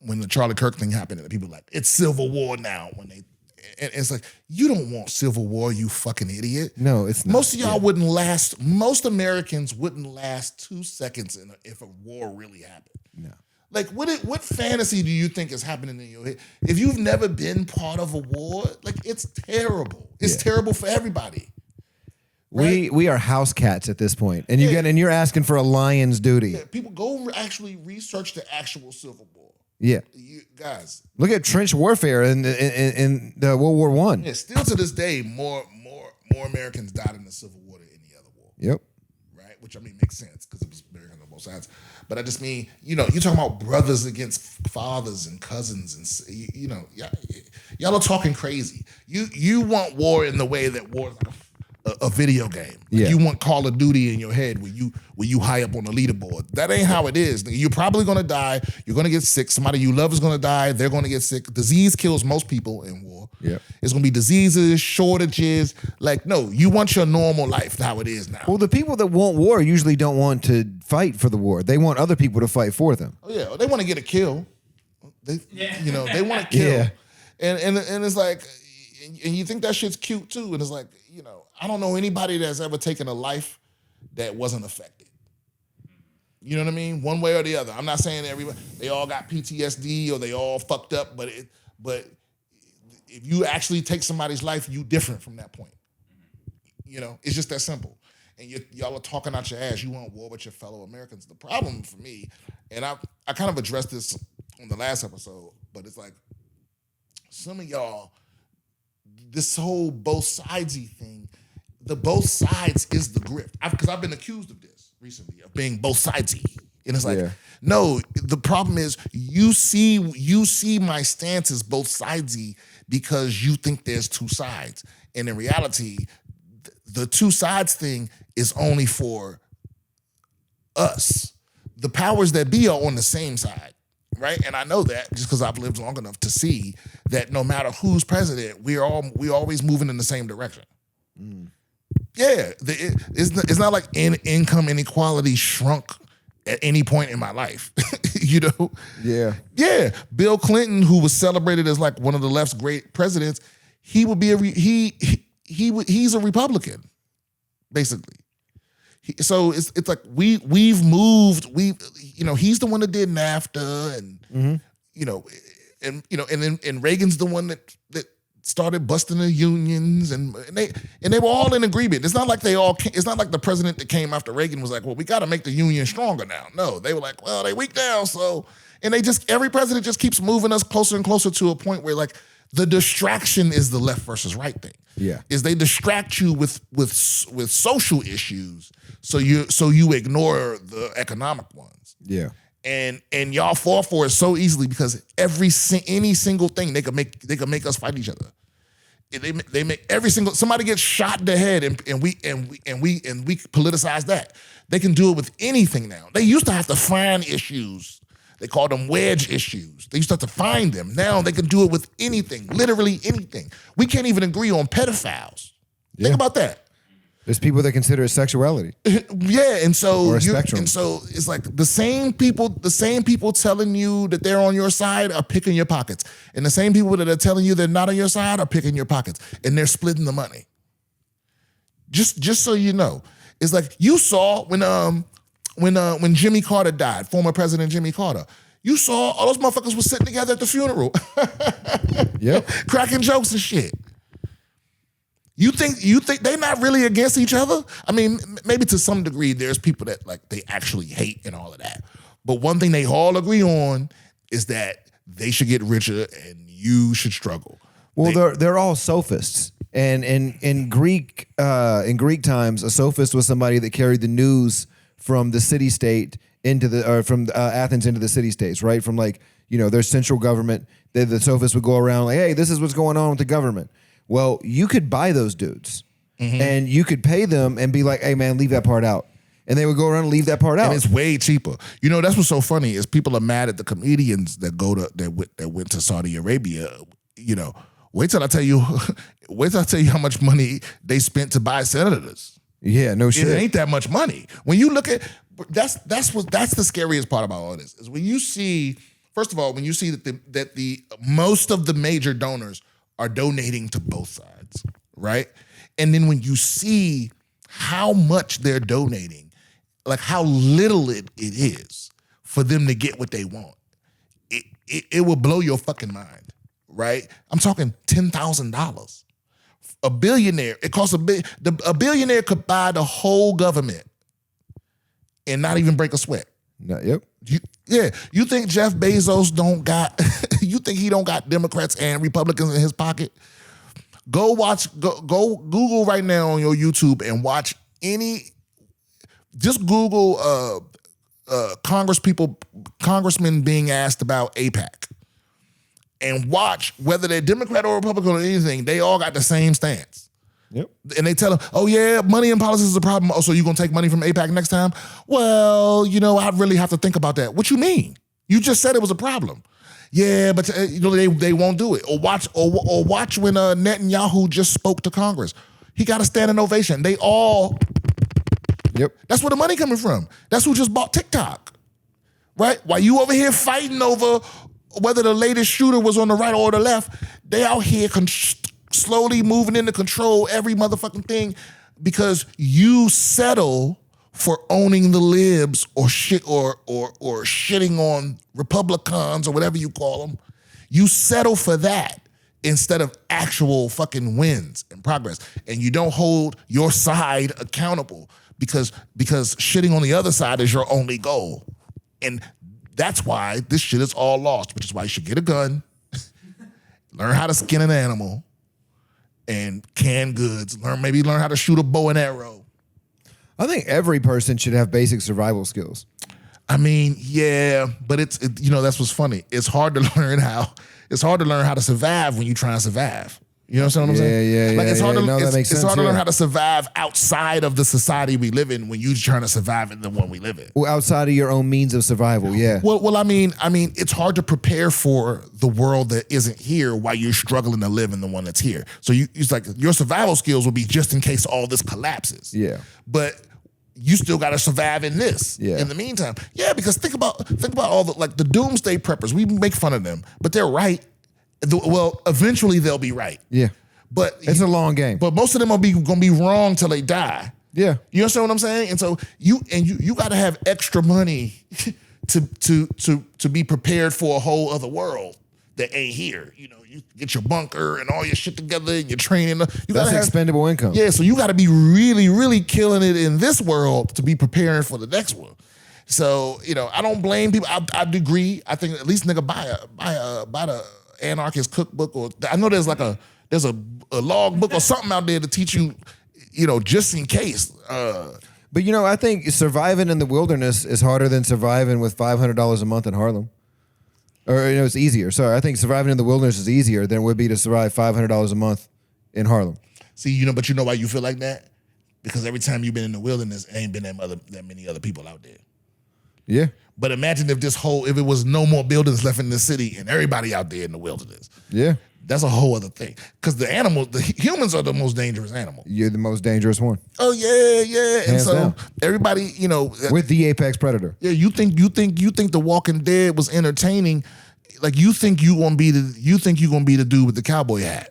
when the Charlie Kirk thing happened, and the people are like, it's civil war now. And it's like, you don't want civil war, you fucking idiot. No, it's not. Most of y'all wouldn't last. Most Americans wouldn't last 2 seconds if a war really happened. No. Like, what fantasy do you think is happening in your head? If you've never been part of a war, like, it's terrible. It's terrible for everybody. Right? We are house cats at this point, and you're asking for a lion's duty. Yeah, people go actually research the actual Civil War. Yeah, You guys, look at trench warfare in the World War I. yeah, still to this day, more Americans died in the Civil War than any other war. Yep. Right, which I mean makes sense because it was American on both sides. But I just mean, you're talking about brothers against fathers and cousins, and y'all are talking crazy. You want war in the way that war is like a video game. Like you want Call of Duty in your head where you high up on the leaderboard. That ain't how it is. You're probably gonna die. You're gonna get sick. Somebody you love is gonna die. They're gonna get sick. Disease kills most people in war. Yeah, it's gonna be diseases, shortages. Like, no, you want your normal life how it is now. Well, the people that want war usually don't want to fight for the war. They want other people to fight for them. Oh yeah, they want to get a kill. They want to kill. Yeah. And it's like, and you think that shit's cute too. And it's like, I don't know anybody that's ever taken a life that wasn't affected. You know what I mean? One way or the other. I'm not saying they all got PTSD or they all fucked up, but if you actually take somebody's life, you different from that point. It's just that simple. And y'all are talking out your ass. You want war with your fellow Americans. The problem for me, and I kind of addressed this on the last episode, but it's like some of y'all, this whole both sidesy thing the both sides is the grip. Because I've been accused of this recently, of being both sidesy. And it's like, no, the problem is you see my stance as both sidesy because you think there's two sides. And in reality, the two sides thing is only for us. The powers that be are on the same side, right? And I know that just because I've lived long enough to see that no matter who's president, we're always moving in the same direction. Yeah, it's not like income inequality shrunk at any point in my life, you know? Yeah. Yeah. Bill Clinton, who was celebrated as like one of the left's great presidents, he would be he's a Republican, basically. So it's like we've moved. He's the one that did NAFTA, and and Reagan's the one that started busting the unions, and they were all in agreement. It's not like it's not like the president that came after Reagan was like, well, we got to make the union stronger now. No, they were like, well, they weak now, so. And every president just keeps moving us closer and closer to a point where like the distraction is the left versus right thing. Yeah, is they distract you with social issues, so you ignore the economic ones. Yeah. And y'all fall for it so easily because any single thing they could make us fight each other. They make somebody gets shot in the head and we politicize that. They can do it with anything now. They used to have to find issues. They called them wedge issues. They used to have to find them. Now they can do it with anything, literally anything. We can't even agree on pedophiles. Yeah. Think about that. There's people that consider it sexuality. Yeah, and so or a spectrum. And so it's like the same people telling you that they're on your side are picking your pockets, and the same people that are telling you they're not on your side are picking your pockets, and they're splitting the money. Just so you know, it's like you saw when Jimmy Carter died, former President Jimmy Carter. You saw all those motherfuckers were sitting together at the funeral, yep, cracking jokes and shit. You think they're not really against each other? I mean, maybe to some degree, there's people that like they actually hate and all of that. But one thing they all agree on is that they should get richer and you should struggle. Well, they're all sophists, and in Greek times, a sophist was somebody that carried the news from the city-state from Athens into the city-states, right? From like their central government, the sophists would go around like, hey, this is what's going on with the government. Well, you could buy those dudes, and you could pay them and be like, hey, man, leave that part out. And they would go around and leave that part out. And it's way cheaper. That's what's so funny is people are mad at the comedians that went to Saudi Arabia. Wait till I tell you how much money they spent to buy senators. Yeah, no shit. It ain't that much money. When you look at that's the scariest part about all this is when you see, first of all, when you see that the most of the major donors are donating to both sides, right? And then when you see how much they're donating, like how little it is for them to get what they want, it will blow your fucking mind, right? I'm talking $10,000. A billionaire, it costs a billionaire could buy the whole government and not even break a sweat. Yep. You think Jeff Bezos you think he don't got Democrats and Republicans in his pocket? Go Google right now on your YouTube and watch just Google congressmen being asked about AIPAC and watch whether they're Democrat or Republican or anything, they all got the same stance. Yep. And they tell them, oh yeah, money in politics is a problem. Oh, so you gonna take money from AIPAC next time? Well, I really have to think about that. What you mean? You just said it was a problem. Yeah, but they won't do it. Or watch when Netanyahu just spoke to Congress. He got a standing ovation. They all. Yep. That's where the money coming from. That's who just bought TikTok, right? While you over here fighting over whether the latest shooter was on the right or the left, they out here slowly moving into control every motherfucking thing because you settle for owning the libs or shit or shitting on Republicans or whatever you call them. You settle for that instead of actual fucking wins and progress. And you don't hold your side accountable because shitting on the other side is your only goal. And that's why this shit is all lost, which is why you should get a gun, learn how to skin an animal, and canned goods. Maybe learn how to shoot a bow and arrow. I think every person should have basic survival skills. I mean, yeah, but that's what's funny. It's hard to learn how to survive when you try to survive. You know what I'm saying? Yeah. Like it's hard to that makes it's sense, hard to learn yeah. how to survive outside of the society we live in when you're trying to survive in the one we live in. Well, outside of your own means of survival, yeah. Well, I mean, it's hard to prepare for the world that isn't here while you're struggling to live in the one that's here. So it's like your survival skills will be just in case all this collapses. Yeah. But you still got to survive in this. Yeah. In the meantime, yeah, because think about all the doomsday preppers. We make fun of them, but they're right. Well, eventually they'll be right. Yeah. But it's a long game. But most of them are gonna be wrong till they die. Yeah. You understand what I'm saying? And so you got to have extra money to be prepared for a whole other world that ain't here. You get your bunker and all your shit together and your training. That's expendable income. Yeah, so you got to be really, really killing it in this world to be preparing for the next one. So I don't blame people. I agree. I think at least nigga buy the anarchist cookbook, or I know there's a log book or something out there to teach you, just in case. But I think surviving in the wilderness is harder than surviving with $500 a month in Harlem. Or it's easier. Sorry, I think surviving in the wilderness is easier than it would be to survive $500 a month in Harlem. See, but you know why you feel like that? Because every time you've been in the wilderness, ain't been that many other people out there. Yeah. But imagine if it was no more buildings left in the city and everybody out there in the wilderness. Yeah. That's a whole other thing. Because the humans are the most dangerous animal. You're the most dangerous one. Oh yeah. And so down. everybody, with the apex predator. Yeah, you think The Walking Dead was entertaining? Like you think you're gonna be the dude with the cowboy hat,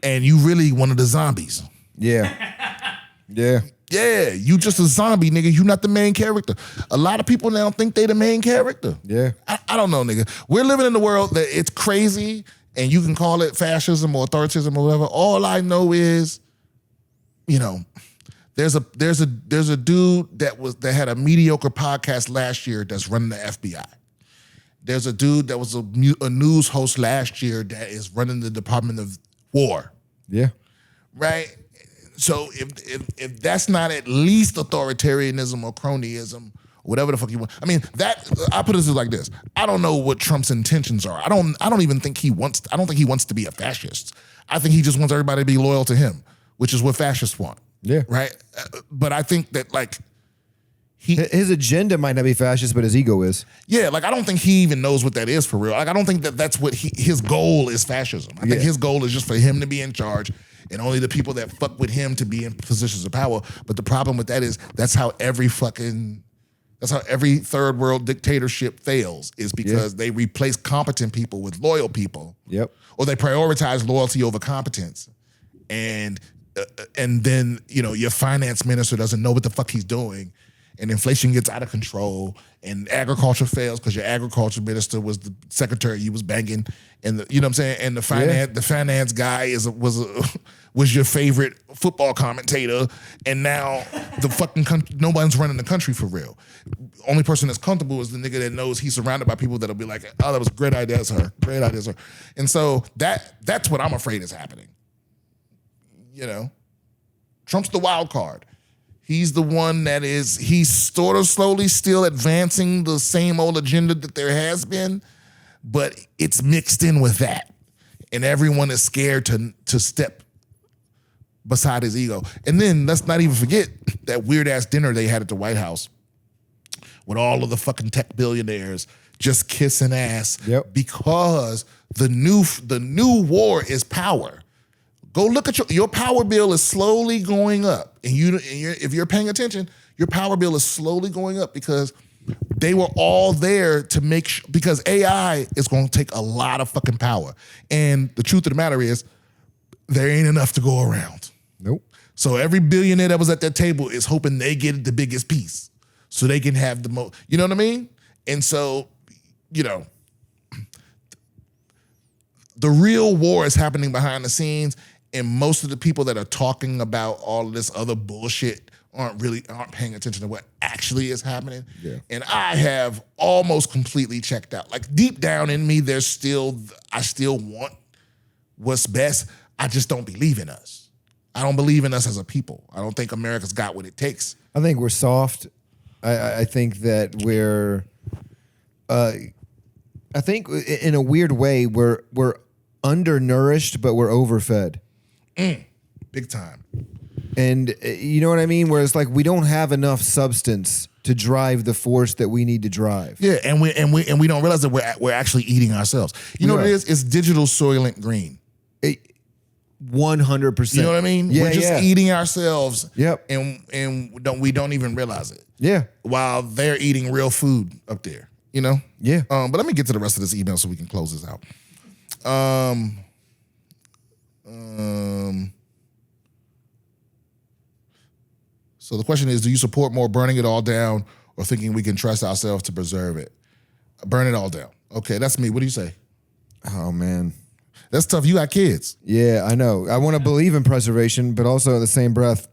and you really one of the zombies. Yeah. Yeah. Yeah, you just a zombie, nigga. You not the main character. A lot of people now think they the main character. Yeah. I don't know, nigga. We're living in a world that it's crazy, and you can call it fascism or authoritarianism or whatever. All I know is, there's a dude that had a mediocre podcast last year that's running the FBI. There's a dude that was a news host last year that is running the Department of War. Yeah. Right? So if that's not at least authoritarianism or cronyism, whatever the fuck you want. I mean, I put it like this. I don't know what Trump's intentions are. I don't even think he wants to be a fascist. I think he just wants everybody to be loyal to him, which is what fascists want. Yeah. Right? But I think that his agenda might not be fascist, but his ego is. Yeah, I don't think he even knows what that is for real. I don't think that's what his goal is fascism. I think his goal is just for him to be in charge and only the people that fuck with him to be in positions of power. But the problem with that is that's how every third world dictatorship fails, is because they replace competent people with loyal people. Yep. Or they prioritize loyalty over competence. And then, your finance minister doesn't know what the fuck he's doing. And inflation gets out of control, and agriculture fails because your agriculture minister was the secretary you was banging, and you know what I'm saying. And the finance guy was your favorite football commentator, and now the fucking no one's running the country for real. Only person that's comfortable is the nigga that knows he's surrounded by people that'll be like, oh, that was a great idea, sir. Great idea, sir. And so that's what I'm afraid is happening. Trump's the wild card. He's the one he's sort of slowly still advancing the same old agenda that there has been, but it's mixed in with that. And everyone is scared to step beside his ego. And then let's not even forget that weird ass dinner they had at the White House with all of the fucking tech billionaires just kissing ass. Yep. Because the new war is power. Go look at your power bill is slowly going up, and if you're paying attention, your power bill is slowly going up because they were all there to make because AI is going to take a lot of fucking power, and the truth of the matter is there ain't enough to go around. Nope. So every billionaire that was at that table is hoping they get the biggest piece, so they can have the most. You know what I mean? And so, the real war is happening behind the scenes. And most of the people that are talking about all of this other bullshit aren't paying attention to what actually is happening. Yeah. And I have almost completely checked out. Like deep down in me, I still want what's best. I just don't believe in us. I don't believe in us as a people. I don't think America's got what it takes. I think we're soft. I think that we're. I think in a weird way we're undernourished, but we're overfed. Big time. And you know what I mean? Where it's like we don't have enough substance to drive the force that we need to drive. Yeah, and we don't realize that we're actually eating ourselves. You know what it is? It's digital Soylent Green. 100%. You know what I mean? Yeah, we're just eating ourselves. Yep. And we don't even realize it. Yeah. While they're eating real food up there. You know? Yeah. But let me get to the rest of this email so we can close this out. So the question is, do you support more burning it all down or thinking we can trust ourselves to preserve it? Burn it all down. Okay, that's me. What do you say? Oh, man. That's tough. You got kids. Yeah, I know. I want to believe in preservation, but also in the same breath,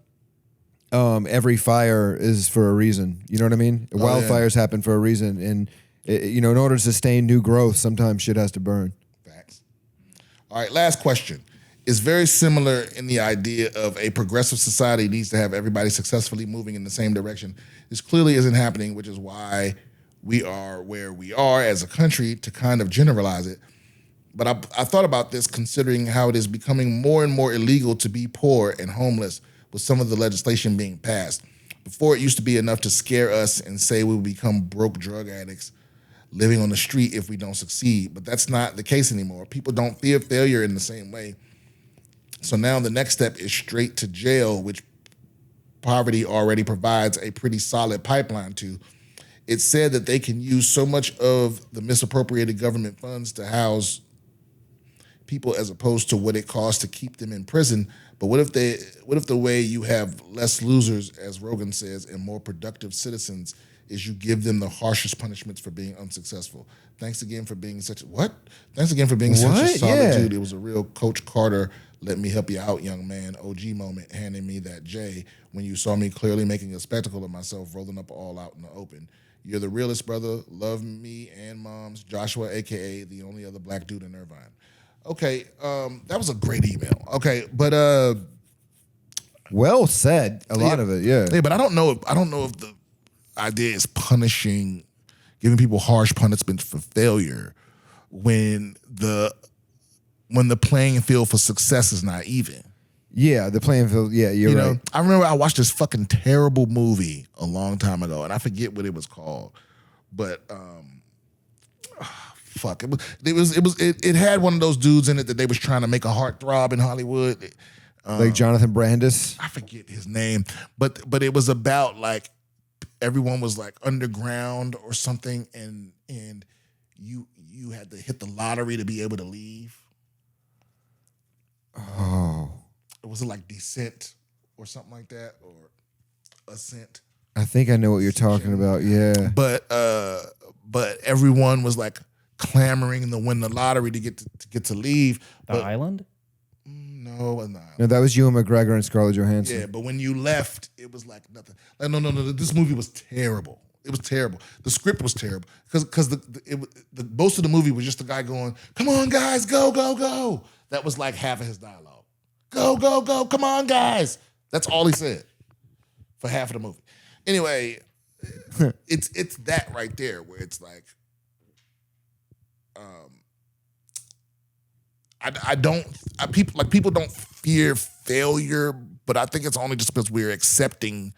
every fire is for a reason. You know what I mean? Wildfires happen for a reason. And, in order to sustain new growth, sometimes shit has to burn. Facts. All right, last question. It's very similar in the idea of a progressive society needs to have everybody successfully moving in the same direction. This clearly isn't happening, which is why we are where we are as a country, to kind of generalize it. But I thought about this considering how it is becoming more and more illegal to be poor and homeless with some of the legislation being passed. Before, it used to be enough to scare us and say we would become broke drug addicts living on the street if we don't succeed. But that's not the case anymore. People don't fear failure in the same way. So now the next step is straight to jail, which poverty already provides a pretty solid pipeline to. It's said that they can use so much of the misappropriated government funds to house people as opposed to what it costs to keep them in prison. But what if the way you have less losers, as Rogan says, and more productive citizens is you give them the harshest punishments for being unsuccessful? Thanks again for being such a solid dude. It was a real Coach Carter, let me help you out, young man, OG moment, handing me that J when you saw me clearly making a spectacle of myself, rolling up all out in the open. You're the realest, brother. Love me and moms. Joshua, a.k.a. the only other black dude in Irvine. Okay, that was a great email. Okay, but well said. A lot of it, yeah. Yeah, but I don't know if the idea is giving people harsh punishment for failure when the playing field for success is not even. Yeah, the playing field. Yeah, you're right. I remember I watched this fucking terrible movie a long time ago, and I forget what it was called, but fuck, it had one of those dudes in it that they was trying to make a heartthrob in Hollywood, like Jonathan Brandis. I forget his name, but it was about like everyone was like underground or something, and you had to hit the lottery to be able to leave. Oh. Was it like Descent or something like that, or Ascent? I think I know what you're talking about. Yeah, but everyone was like clamoring to win the lottery to get to leave. Island? No, it wasn't the Island. No, that was Ewan McGregor and Scarlett Johansson. Yeah, but when you left, it was like nothing. Like, no. This movie was terrible. It was terrible. The script was terrible because the most of the movie was just the guy going, "Come on, guys, go, go, go." That was like half of his dialogue. Go, go, go, come on, guys. That's all he said for half of the movie. Anyway, it's that right there where it's like, people don't fear failure, but I think it's only just because we're accepting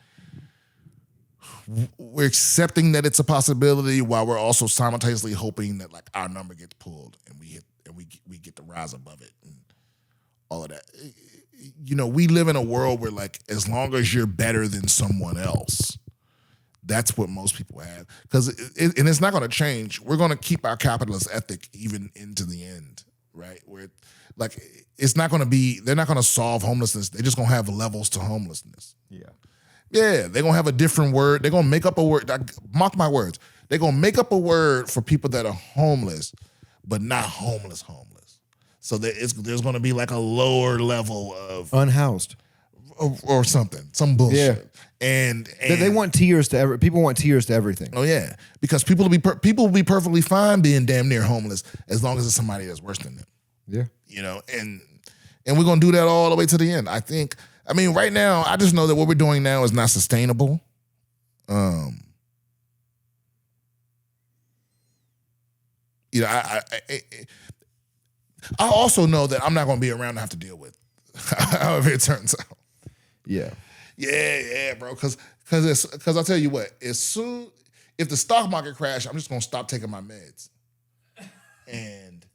that it's a possibility while we're also simultaneously hoping that like our number gets pulled and we get to rise above it and all of that. We live in a world where like as long as you're better than someone else, that's what most people have. Because and it's not going to change. We're going to keep our capitalist ethic even into the end, right? Where like it's not going to be. They're not going to solve homelessness. They're just going to have levels to homelessness. Yeah. Yeah, they're going to have a different word. They're going to make up a word. Mark my words. They're going to make up a word for people that are homeless, but not homeless. So there's going to be like a lower level of unhoused or something, some bullshit. Yeah. And they want tiers to people want tiers to everything. Oh yeah, because people will be perfectly fine being damn near homeless as long as it's somebody that's worse than them. Yeah. And we're going to do that all the way to the end. I mean, right now, I just know that what we're doing now is not sustainable. You know, I also know that I'm not going to be around to have to deal with however it turns out. Yeah. Yeah, bro. Because I'll tell you what, if the stock market crash, I'm just going to stop taking my meds and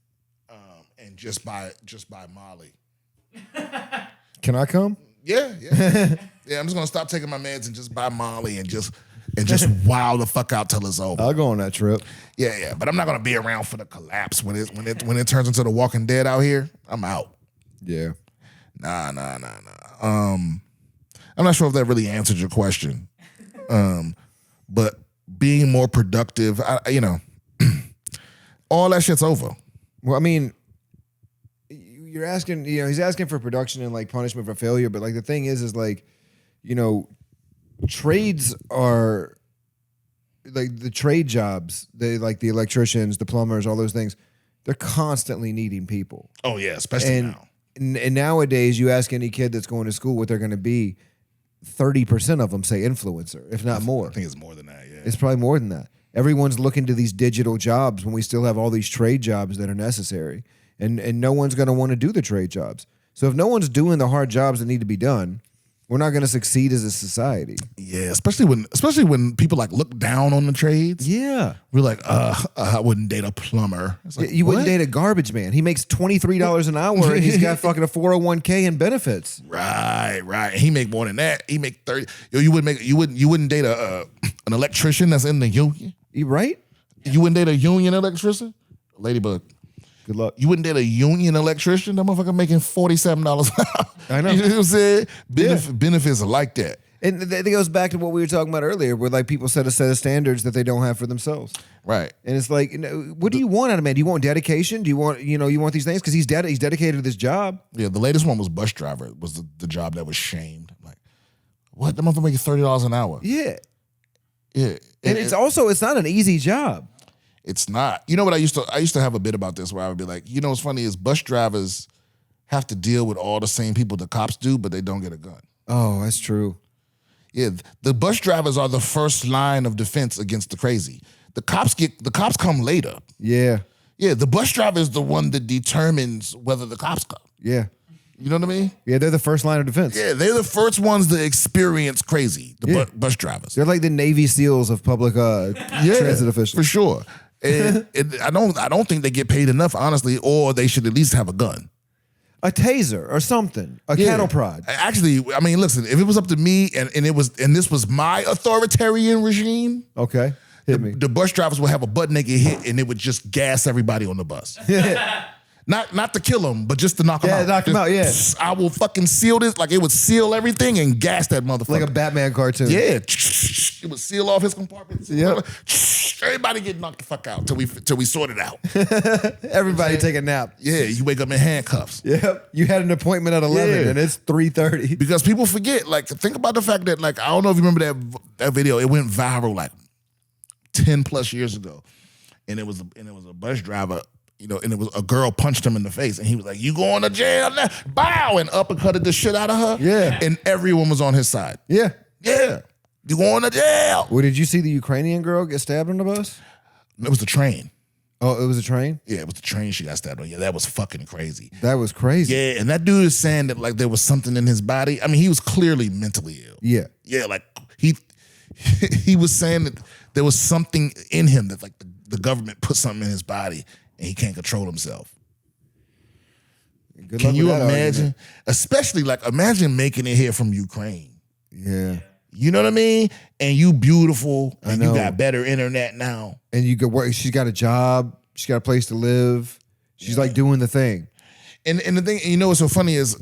just buy Molly. Can I come? Yeah. Yeah, I'm just going to stop taking my meds and just buy Molly and just wow the fuck out till it's over. I'll go on that trip. Yeah, but I'm not gonna be around for the collapse when it turns into The Walking Dead out here. I'm out. Yeah. Nah. I'm not sure if that really answered your question. But being more productive, all that shit's over. Well, I mean, you're asking, he's asking for production and like punishment for failure, but like the thing is like, trades are like the trade jobs, they like the electricians, the plumbers, all those things, they're constantly needing people. Oh yeah, especially now. And nowadays, you ask any kid that's going to school what they're going to be, 30% of them say influencer, if not more. I think it's more than that, yeah. It's probably more than that. Everyone's looking to these digital jobs when we still have all these trade jobs that are necessary. And no one's going to want to do the trade jobs. So if no one's doing the hard jobs that need to be done, we're not going to succeed as a society. Yeah, especially when people like look down on the trades. Yeah. We're like, I wouldn't date a plumber. It's like, you wouldn't date a garbage man. He makes $23 an hour and he's got fucking a 401k and benefits. Right. He make more than that. He make 30. You wouldn't date an electrician that's in the union. You right? You wouldn't date a union electrician? Ladybug. Good luck. You wouldn't date a union electrician? That motherfucker making $47 an hour. I know. You know what I'm saying? Benefits are like that. And that goes back to what we were talking about earlier, where like people set a set of standards that they don't have for themselves. Right. And it's like, what do you want out of a man? Do you want dedication? Do you want, you want these things? Because he's dedicated to this job. Yeah, the latest one was bus driver. It was the job that was shamed. Like, what? The motherfucker making $30 an hour. Yeah. Yeah. And it's not an easy job. It's not. You know what I used to have a bit about this where I would be like, what's funny is bus drivers have to deal with all the same people the cops do, but they don't get a gun. Oh, that's true. Yeah, the bus drivers are the first line of defense against the crazy. The cops come later. Yeah. Yeah, the bus driver is the one that determines whether the cops come. Yeah. You know what I mean? Yeah, they're the first line of defense. Yeah, they're the first ones to experience crazy, bus drivers. They're like the Navy SEALs of public transit officials. For sure. And I don't think they get paid enough, honestly, or they should at least have a gun. A taser or something. A cattle prod. Actually, I mean, listen, if it was up to me and this was my authoritarian regime, okay. Hit me. The bus drivers would have a butt naked hit and it would just gas everybody on the bus. Not to kill them, but just to knock them out. Yeah, knock them out, yeah. I will fucking seal this, like it would seal everything and gas that motherfucker. Like a Batman cartoon. Yeah. It would seal off his compartments. Yep. Everybody get knocked the fuck out till we sort it out. Everybody take a nap. Yeah, you wake up in handcuffs. Yep. You had an appointment at 11 and it's 3:30. Because people forget, like, think about the fact that, like, I don't know if you remember that video. It went viral like 10 plus years ago. And it was a bus driver. And it was a girl punched him in the face, and he was like, "You going to jail now?" Bow, and uppercutted the shit out of her. Yeah, and everyone was on his side. Yeah, you going to jail? Well, did you see the Ukrainian girl get stabbed on the bus? It was the train. Oh, it was a train? Yeah, it was the train she got stabbed on. Yeah, that was fucking crazy. That was crazy. Yeah, and that dude is saying that like there was something in his body. I mean, he was clearly mentally ill. Yeah, like he was saying that there was something in him that like the government put something in his body. And he can't control himself. Good Can you imagine? Argument. Especially like imagine making it here from Ukraine. Yeah. You know what I mean? And you beautiful and you got better internet now. And you could work. She's got a job. She's got a place to live. She's like doing the thing. And the thing, what's so funny is,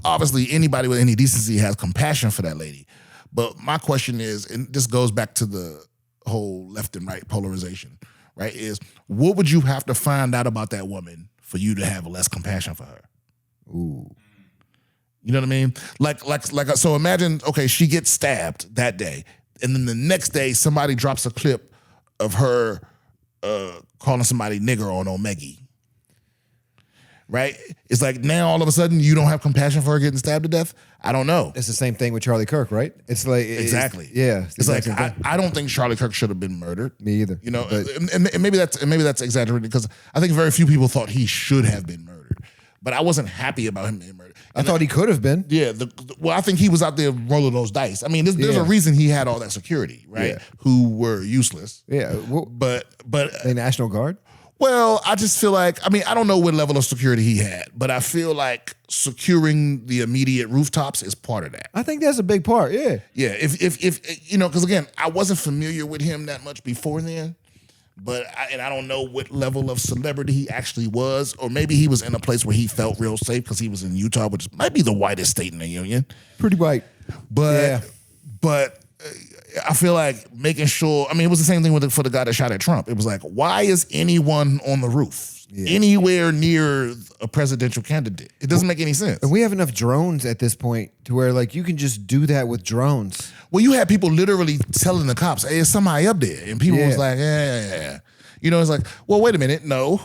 obviously anybody with any decency has compassion for that lady. But my question is, and this goes back to the whole left and right polarization. Right, is what would you have to find out about that woman for you to have less compassion for her? Ooh. You know what I mean? Like, so imagine, okay, she gets stabbed that day, and then the next day somebody drops a clip of her calling somebody nigger on Omegi. right? It's like now all of a sudden you don't have compassion for her getting stabbed to death. I don't know. It's the same thing with Charlie Kirk, right? It's like Exactly. It's like same thing. I don't think Charlie Kirk should have been murdered. Me either. You know, and maybe that's exaggerated because I think very few people thought he should have been murdered. But I wasn't happy about him being murdered. I thought he could have been. Yeah. Well, I think he was out there rolling those dice. I mean, there's a reason he had all that security, right? Yeah. Who were useless. Yeah. Well, But the National Guard. well, I just feel like, I mean, I don't know what level of security he had, but I feel like securing the immediate rooftops is part of that. I think that's a big part. Yeah. Yeah, if you know, because again, I wasn't familiar with him that much before then, but I don't know what level of celebrity he actually was, or maybe he was in a place where he felt real safe because he was in Utah, which might be the whitest state in the union. Pretty white. But I feel like making sure. I mean, it was the same thing for the guy that shot at Trump. It was like, why is anyone on the roof anywhere near a presidential candidate? It doesn't make any sense. And we have enough drones at this point to where like you can just do that with drones. Well, you had people literally telling the cops, "Hey, there's somebody up there," and people was like, "Yeah." You know, it's like, well, wait a minute, no.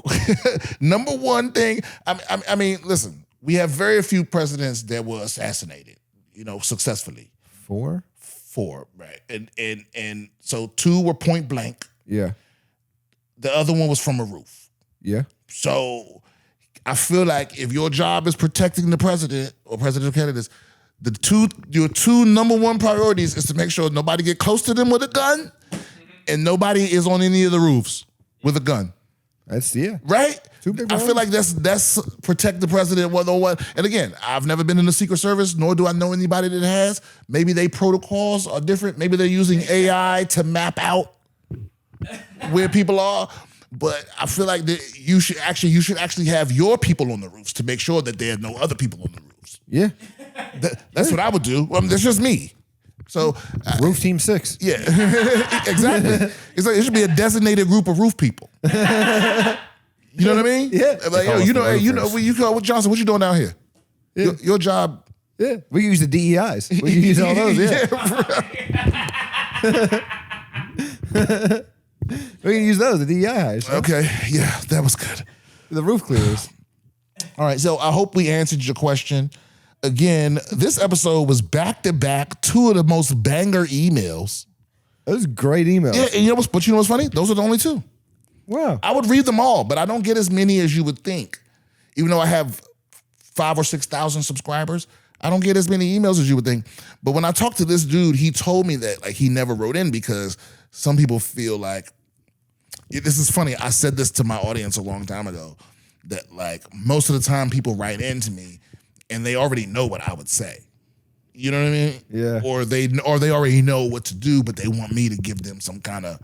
Number one thing, I mean, listen, we have very few presidents that were assassinated, you know, successfully. Four, right? And so 2 were point blank. Yeah. The other one was from a roof. Yeah. So I feel like if your job is protecting the president or presidential candidates, your 2 number 1 priorities is to make sure nobody get close to them with a gun and nobody is on any of the roofs with a gun. That's right? 2 big I feel like that's protect the president 101. And again, I've never been in the Secret Service, nor do I know anybody that has. Maybe they protocols are different. Maybe they're using AI to map out where people are. But I feel like that you should actually have your people on the roofs to make sure that there are no other people on the roofs. Yeah. That's what I would do. That's just me. So Roof Team 6. Yeah, exactly. It's like it should be a designated group of roof people. You know what I mean? Yeah. Like, yo, you call Johnson. What you doing down here? Yeah. Your job. Yeah. We can use the DEIs. We can use all those. Yeah. We can use those, the DEIs. Okay. Yeah, that was good. The roof clearers. All right. So I hope we answered your question. Again, this episode was back-to-back 2 of the most banger emails. Those great emails. Yeah, and you know what's funny? Those are the only 2. Wow. I would read them all, but I don't get as many as you would think. Even though I have 5,000 or 6,000 subscribers, I don't get as many emails as you would think. But when I talked to this dude, he told me that like he never wrote in because some people feel like, this is funny, I said this to my audience a long time ago, that like most of the time people write into me and they already know what I would say. You know what I mean? Yeah. Or they already know what to do, but they want me to give them some kind of,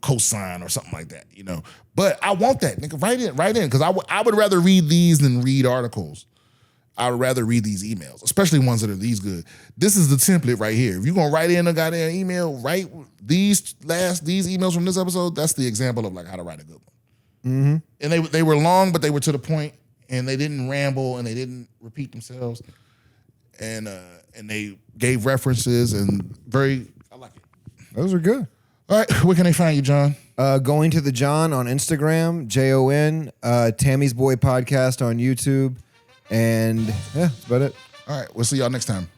cosign or something like that. You know, but I want that, nigga. Write in, because I would rather read these than read articles. I would rather read these emails, especially ones that are these good. This is the template right here. If you're gonna write in a goddamn email, write these emails from this episode. That's the example of like how to write a good one. Mm-hmm. And they were long, but they were to the point, and they didn't ramble, and they didn't repeat themselves, and they gave references and I like it. Those are good. All right, where can they find you, John? Going to the John on Instagram, JON, Tammy's Boy Podcast on YouTube, and yeah, that's about it. All right, we'll see y'all next time.